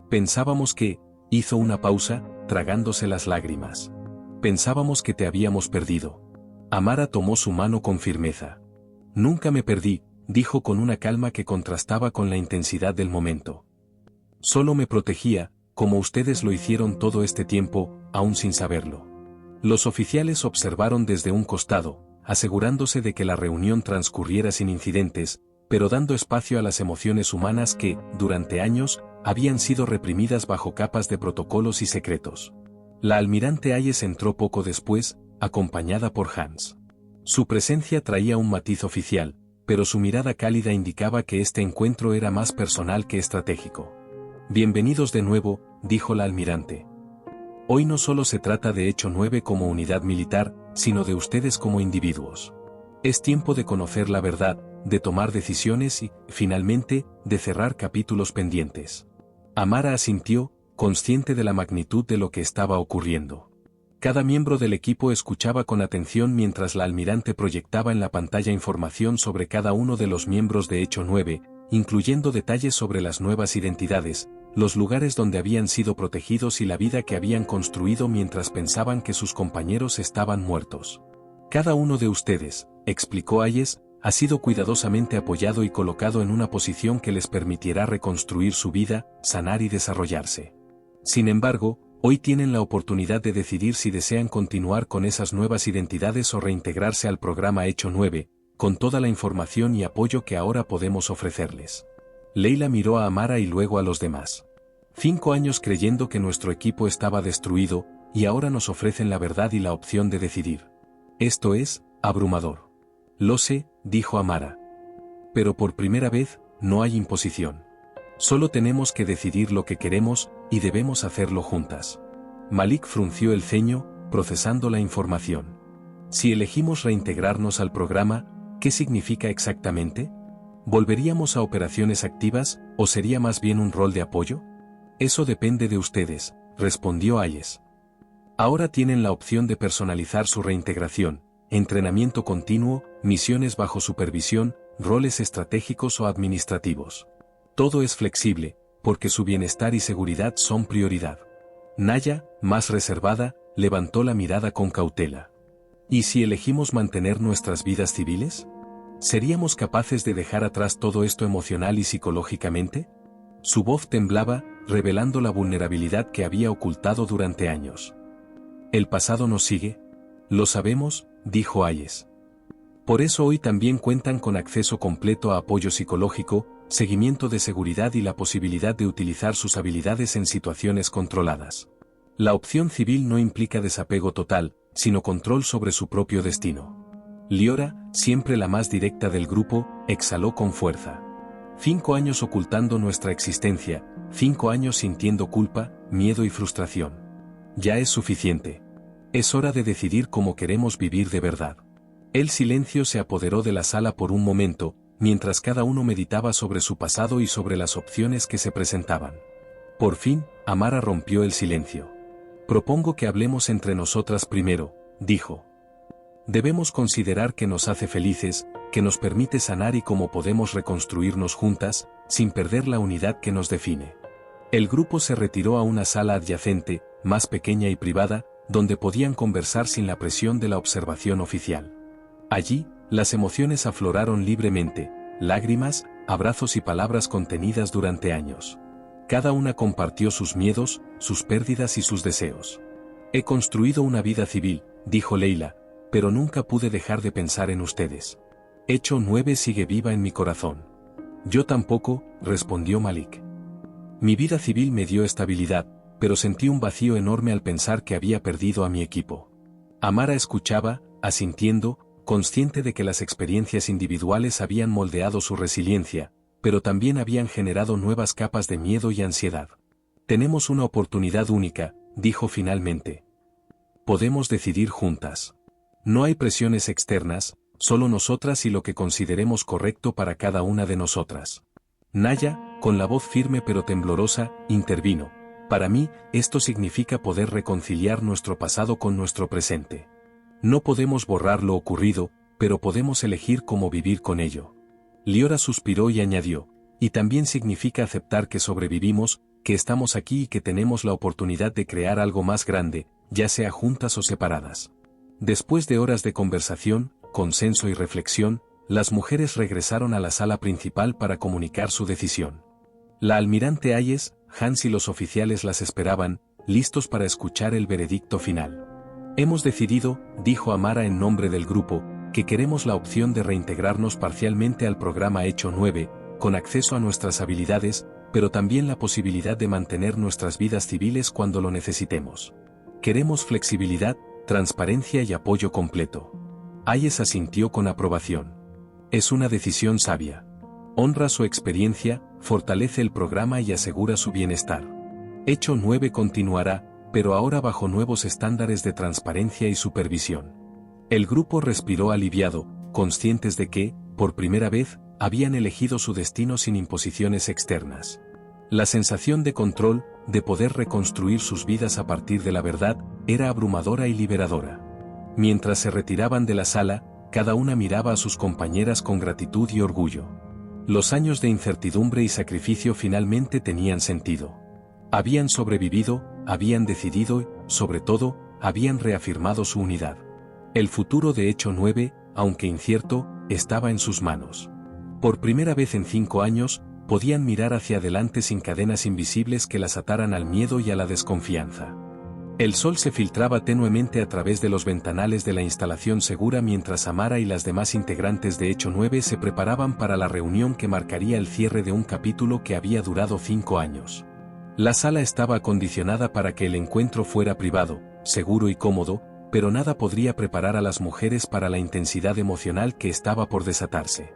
«Pensábamos que», hizo una pausa, tragándose las lágrimas. «Pensábamos que te habíamos perdido». Amara tomó su mano con firmeza. «Nunca me perdí», dijo con una calma que contrastaba con la intensidad del momento. «Solo me protegía, como ustedes lo hicieron todo este tiempo, aún sin saberlo». Los oficiales observaron desde un costado, asegurándose de que la reunión transcurriera sin incidentes, pero dando espacio a las emociones humanas que, durante años, habían sido reprimidas bajo capas de protocolos y secretos. La almirante Hayes entró poco después, acompañada por Hans. Su presencia traía un matiz oficial, pero su mirada cálida indicaba que este encuentro era más personal que estratégico. «Bienvenidos de nuevo», dijo la almirante. «Hoy no solo se trata de Hecho 9 como unidad militar, sino de ustedes como individuos. Es tiempo de conocer la verdad, de tomar decisiones y, finalmente, de cerrar capítulos pendientes». Amara asintió, consciente de la magnitud de lo que estaba ocurriendo. Cada miembro del equipo escuchaba con atención mientras la almirante proyectaba en la pantalla información sobre cada uno de los miembros de Hecho 9, incluyendo detalles sobre las nuevas identidades, los lugares donde habían sido protegidos y la vida que habían construido mientras pensaban que sus compañeros estaban muertos. «Cada uno de ustedes», explicó Hayes, «ha sido cuidadosamente apoyado y colocado en una posición que les permitirá reconstruir su vida, sanar y desarrollarse. Sin embargo, hoy tienen la oportunidad de decidir si desean continuar con esas nuevas identidades o reintegrarse al programa Hecho 9, con toda la información y apoyo que ahora podemos ofrecerles». Leila miró a Amara y luego a los demás. 5 años creyendo que nuestro equipo estaba destruido, y ahora nos ofrecen la verdad y la opción de decidir. Esto es abrumador. «Lo sé», dijo Amara. «Pero por primera vez, no hay imposición. Solo tenemos que decidir lo que queremos, y debemos hacerlo juntas». Malik frunció el ceño, procesando la información. «Si elegimos reintegrarnos al programa, ¿qué significa exactamente? ¿Volveríamos a operaciones activas, o sería más bien un rol de apoyo? Eso depende de ustedes», respondió Hayes. Ahora tienen la opción de personalizar su reintegración, entrenamiento continuo, misiones bajo supervisión, roles estratégicos o administrativos. Todo es flexible, porque su bienestar y seguridad son prioridad. Naya, más reservada, levantó la mirada con cautela. ¿Y si elegimos mantener nuestras vidas civiles? ¿Seríamos capaces de dejar atrás todo esto emocional y psicológicamente? Su voz temblaba, revelando la vulnerabilidad que había ocultado durante años. ¿El pasado nos sigue? Lo sabemos, dijo Hayes. Por eso hoy también cuentan con acceso completo a apoyo psicológico, seguimiento de seguridad y la posibilidad de utilizar sus habilidades en situaciones controladas. La opción civil no implica desapego total, sino control sobre su propio destino. Liora, siempre la más directa del grupo, exhaló con fuerza. 5 años ocultando nuestra existencia, 5 años sintiendo culpa, miedo y frustración. Ya es suficiente. Es hora de decidir cómo queremos vivir de verdad. El silencio se apoderó de la sala por un momento, mientras cada uno meditaba sobre su pasado y sobre las opciones que se presentaban. Por fin, Amara rompió el silencio. Propongo que hablemos entre nosotras primero, dijo. Debemos considerar qué nos hace felices, qué nos permite sanar y cómo podemos reconstruirnos juntas, sin perder la unidad que nos define. El grupo se retiró a una sala adyacente, más pequeña y privada, donde podían conversar sin la presión de la observación oficial. Allí, las emociones afloraron libremente, lágrimas, abrazos y palabras contenidas durante años. Cada una compartió sus miedos, sus pérdidas y sus deseos. He construido una vida civil, dijo Leila, pero nunca pude dejar de pensar en ustedes. Hecho 9 sigue viva en mi corazón. Yo tampoco, respondió Malik. Mi vida civil me dio estabilidad, pero sentí un vacío enorme al pensar que había perdido a mi equipo. Amara escuchaba, asintiendo, consciente de que las experiencias individuales habían moldeado su resiliencia, pero también habían generado nuevas capas de miedo y ansiedad. Tenemos una oportunidad única, dijo finalmente. Podemos decidir juntas. No hay presiones externas, solo nosotras y lo que consideremos correcto para cada una de nosotras. Naya, con la voz firme pero temblorosa, intervino. Para mí, esto significa poder reconciliar nuestro pasado con nuestro presente. No podemos borrar lo ocurrido, pero podemos elegir cómo vivir con ello. Liora suspiró y añadió, y también significa aceptar que sobrevivimos, que estamos aquí y que tenemos la oportunidad de crear algo más grande, ya sea juntas o separadas. Después de horas de conversación, consenso y reflexión, las mujeres regresaron a la sala principal para comunicar su decisión. La almirante Hayes, Hans y los oficiales las esperaban, listos para escuchar el veredicto final. Hemos decidido, dijo Amara en nombre del grupo, que queremos la opción de reintegrarnos parcialmente al programa Hecho 9, con acceso a nuestras habilidades, pero también la posibilidad de mantener nuestras vidas civiles cuando lo necesitemos. Queremos flexibilidad, transparencia y apoyo completo. Hayes asintió con aprobación. Es una decisión sabia. Honra su experiencia, fortalece el programa y asegura su bienestar. Hecho 9 continuará, pero ahora bajo nuevos estándares de transparencia y supervisión. El grupo respiró aliviado, conscientes de que, por primera vez, habían elegido su destino sin imposiciones externas. La sensación de control, de poder reconstruir sus vidas a partir de la verdad, era abrumadora y liberadora. Mientras se retiraban de la sala, cada una miraba a sus compañeras con gratitud y orgullo. Los años de incertidumbre y sacrificio finalmente tenían sentido. Habían sobrevivido, habían decidido y, sobre todo, habían reafirmado su unidad. El futuro de Hecho 9, aunque incierto, estaba en sus manos. Por primera vez en 5 años, podían mirar hacia adelante sin cadenas invisibles que las ataran al miedo y a la desconfianza. El sol se filtraba tenuemente a través de los ventanales de la instalación segura mientras Amara y las demás integrantes de Hecho 9 se preparaban para la reunión que marcaría el cierre de un capítulo que había durado 5 años. La sala estaba acondicionada para que el encuentro fuera privado, seguro y cómodo, pero nada podría preparar a las mujeres para la intensidad emocional que estaba por desatarse.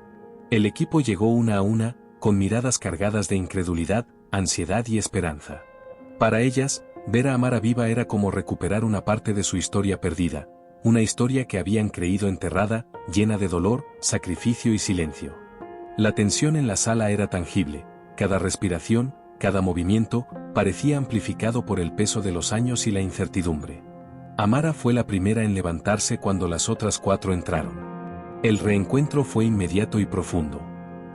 El equipo llegó una a una, con miradas cargadas de incredulidad, ansiedad y esperanza. Para ellas, ver a Amara viva era como recuperar una parte de su historia perdida, una historia que habían creído enterrada, llena de dolor, sacrificio y silencio. La tensión en la sala era tangible, cada respiración, cada movimiento, parecía amplificado por el peso de los años y la incertidumbre. Amara fue la primera en levantarse cuando las otras 4 entraron. El reencuentro fue inmediato y profundo.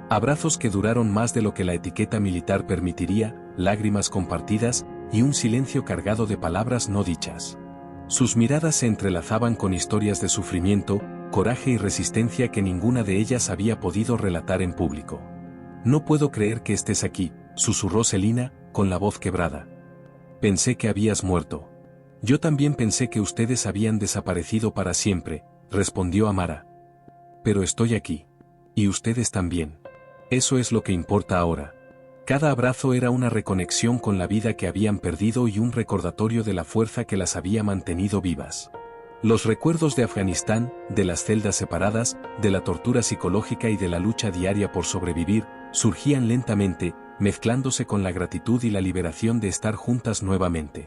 Abrazos que duraron más de lo que la etiqueta militar permitiría, lágrimas compartidas, y un silencio cargado de palabras no dichas. Sus miradas se entrelazaban con historias de sufrimiento, coraje y resistencia que ninguna de ellas había podido relatar en público. «No puedo creer que estés aquí», susurró Selina, con la voz quebrada. «Pensé que habías muerto». «Yo también pensé que ustedes habían desaparecido para siempre», respondió Amara. «Pero estoy aquí. Y ustedes también. Eso es lo que importa ahora». Cada abrazo era una reconexión con la vida que habían perdido y un recordatorio de la fuerza que las había mantenido vivas. Los recuerdos de Afganistán, de las celdas separadas, de la tortura psicológica y de la lucha diaria por sobrevivir, surgían lentamente, mezclándose con la gratitud y la liberación de estar juntas nuevamente.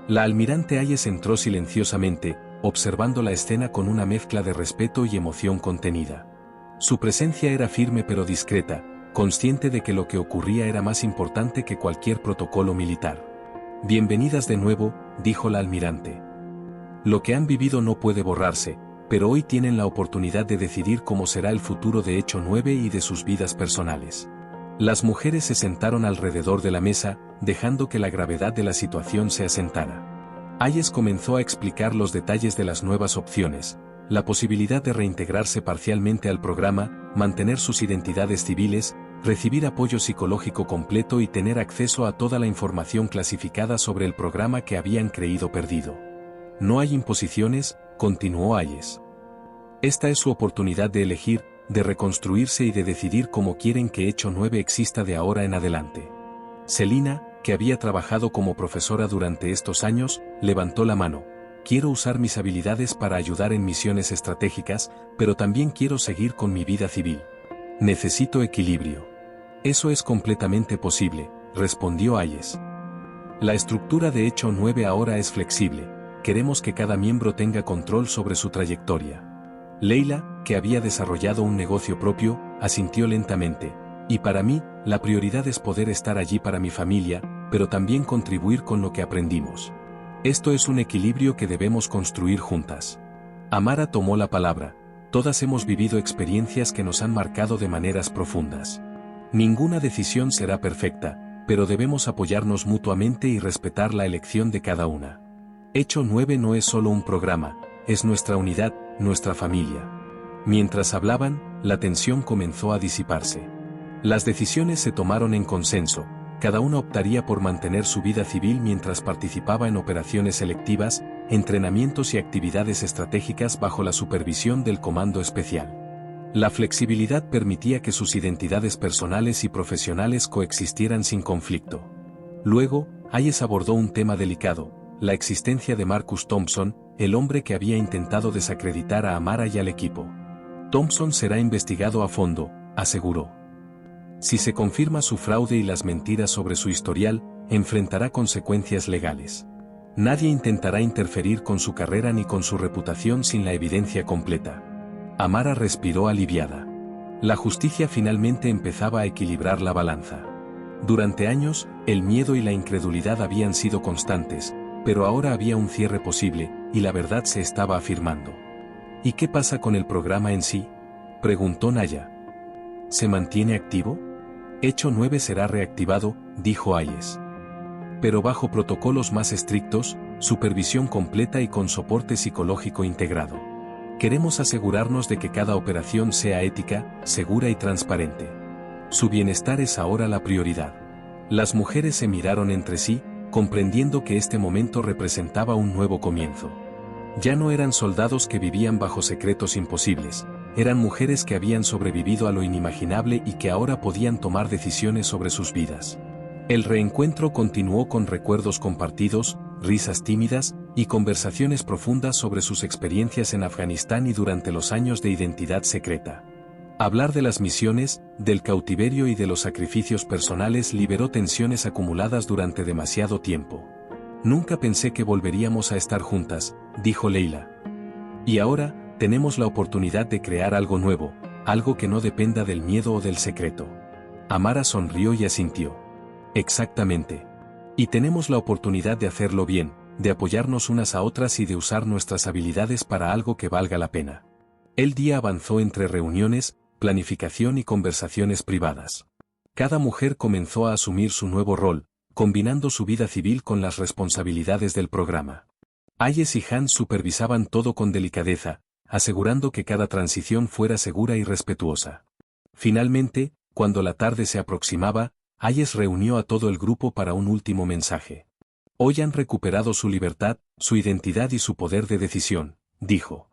La almirante Hayes entró silenciosamente, observando la escena con una mezcla de respeto y emoción contenida. Su presencia era firme pero discreta, consciente de que lo que ocurría era más importante que cualquier protocolo militar. «Bienvenidas de nuevo», dijo la almirante. «Lo que han vivido no puede borrarse, pero hoy tienen la oportunidad de decidir cómo será el futuro de Hecho 9 y de sus vidas personales». Las mujeres se sentaron alrededor de la mesa, dejando que la gravedad de la situación se asentara. Hayes comenzó a explicar los detalles de las nuevas opciones, la posibilidad de reintegrarse parcialmente al programa, mantener sus identidades civiles, recibir apoyo psicológico completo y tener acceso a toda la información clasificada sobre el programa que habían creído perdido. «No hay imposiciones», continuó Hayes. «Esta es su oportunidad de elegir, de reconstruirse y de decidir cómo quieren que Hecho 9 exista de ahora en adelante». Selina, que había trabajado como profesora durante estos años, levantó la mano. «Quiero usar mis habilidades para ayudar en misiones estratégicas, pero también quiero seguir con mi vida civil. Necesito equilibrio». «Eso es completamente posible», respondió Hayes. «La estructura de Hecho 9 ahora es flexible. Queremos que cada miembro tenga control sobre su trayectoria». Leila, que había desarrollado un negocio propio, asintió lentamente. «Y para mí, la prioridad es poder estar allí para mi familia, pero también contribuir con lo que aprendimos. Esto es un equilibrio que debemos construir juntas». Amara tomó la palabra. «Todas hemos vivido experiencias que nos han marcado de maneras profundas. Ninguna decisión será perfecta, pero debemos apoyarnos mutuamente y respetar la elección de cada una. Hecho 9 no es solo un programa, es nuestra unidad, nuestra familia». Mientras hablaban, la tensión comenzó a disiparse. Las decisiones se tomaron en consenso. Cada una optaría por mantener su vida civil mientras participaba en operaciones selectivas, entrenamientos y actividades estratégicas bajo la supervisión del Comando Especial. La flexibilidad permitía que sus identidades personales y profesionales coexistieran sin conflicto. Luego, Hayes abordó un tema delicado: la existencia de Marcus Thompson, el hombre que había intentado desacreditar a Amara y al equipo. «Thompson será investigado a fondo», aseguró. «Si se confirma su fraude y las mentiras sobre su historial, enfrentará consecuencias legales. Nadie intentará interferir con su carrera ni con su reputación sin la evidencia completa». Amara respiró aliviada. La justicia finalmente empezaba a equilibrar la balanza. Durante años, el miedo y la incredulidad habían sido constantes, pero ahora había un cierre posible, y la verdad se estaba afirmando. «¿Y qué pasa con el programa en sí?», preguntó Naya. «¿Se mantiene activo?». «Hecho 9 será reactivado», dijo Hayes. «Pero bajo protocolos más estrictos, supervisión completa y con soporte psicológico integrado. Queremos asegurarnos de que cada operación sea ética, segura y transparente. Su bienestar es ahora la prioridad». Las mujeres se miraron entre sí, comprendiendo que este momento representaba un nuevo comienzo. Ya no eran soldados que vivían bajo secretos imposibles, eran mujeres que habían sobrevivido a lo inimaginable y que ahora podían tomar decisiones sobre sus vidas. El reencuentro continuó con recuerdos compartidos, risas tímidas, y conversaciones profundas sobre sus experiencias en Afganistán y durante los años de identidad secreta. Hablar de las misiones, del cautiverio y de los sacrificios personales liberó tensiones acumuladas durante demasiado tiempo. «Nunca pensé que volveríamos a estar juntas», dijo Leila. «Y ahora, tenemos la oportunidad de crear algo nuevo, algo que no dependa del miedo o del secreto». Amara sonrió y asintió. «Exactamente. Y tenemos la oportunidad de hacerlo bien, de apoyarnos unas a otras y de usar nuestras habilidades para algo que valga la pena. El día avanzó entre reuniones, planificación y conversaciones privadas. Cada mujer comenzó a asumir su nuevo rol, combinando su vida civil con las responsabilidades del programa. Hayes y Hans supervisaban todo con delicadeza, asegurando que cada transición fuera segura y respetuosa. Finalmente, cuando la tarde se aproximaba, Hayes reunió a todo el grupo para un último mensaje. Hoy han recuperado su libertad, su identidad y su poder de decisión, dijo.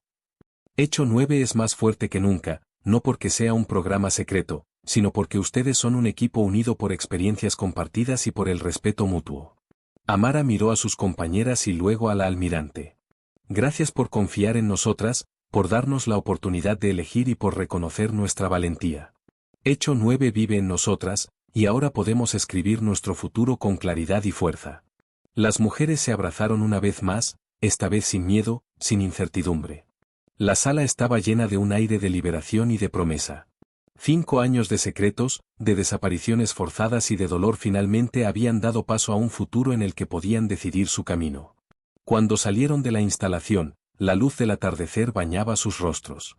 Hecho 9 es más fuerte que nunca, no porque sea un programa secreto, sino porque ustedes son un equipo unido por experiencias compartidas y por el respeto mutuo. Amara miró a sus compañeras y luego a la almirante. Gracias por confiar en nosotras, por darnos la oportunidad de elegir y por reconocer nuestra valentía. Hecho 9 vive en nosotras, y ahora podemos escribir nuestro futuro con claridad y fuerza. Las mujeres se abrazaron una vez más, esta vez sin miedo, sin incertidumbre. La sala estaba llena de un aire de liberación y de promesa. 5 años de secretos, de desapariciones forzadas y de dolor finalmente habían dado paso a un futuro en el que podían decidir su camino. Cuando salieron de la instalación, la luz del atardecer bañaba sus rostros.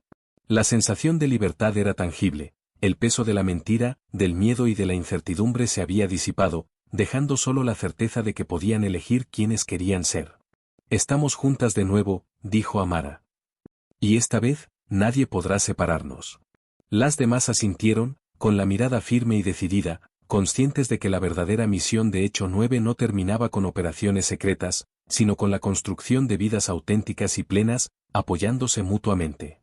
La sensación de libertad era tangible, el peso de la mentira, del miedo y de la incertidumbre se había disipado, dejando solo la certeza de que podían elegir quiénes querían ser. Estamos juntas de nuevo, dijo Amara. Y esta vez, nadie podrá separarnos. Las demás asintieron, con la mirada firme y decidida, conscientes de que la verdadera misión de Hecho 9 no terminaba con operaciones secretas, sino con la construcción de vidas auténticas y plenas, apoyándose mutuamente.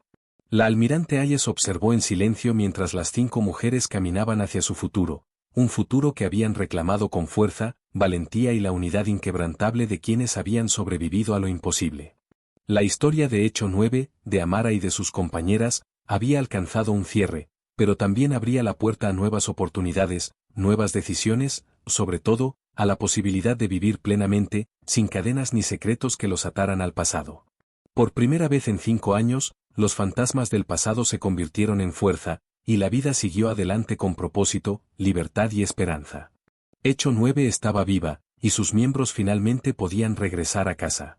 La almirante Hayes observó en silencio mientras las 5 mujeres caminaban hacia su futuro, un futuro que habían reclamado con fuerza, valentía y la unidad inquebrantable de quienes habían sobrevivido a lo imposible. La historia de Hecho 9, de Amara y de sus compañeras, había alcanzado un cierre, pero también abría la puerta a nuevas oportunidades, nuevas decisiones, sobre todo, a la posibilidad de vivir plenamente, sin cadenas ni secretos que los ataran al pasado. Por primera vez en 5 años, los fantasmas del pasado se convirtieron en fuerza, y la vida siguió adelante con propósito, libertad y esperanza. Hecho 9 estaba viva, y sus miembros finalmente podían regresar a casa.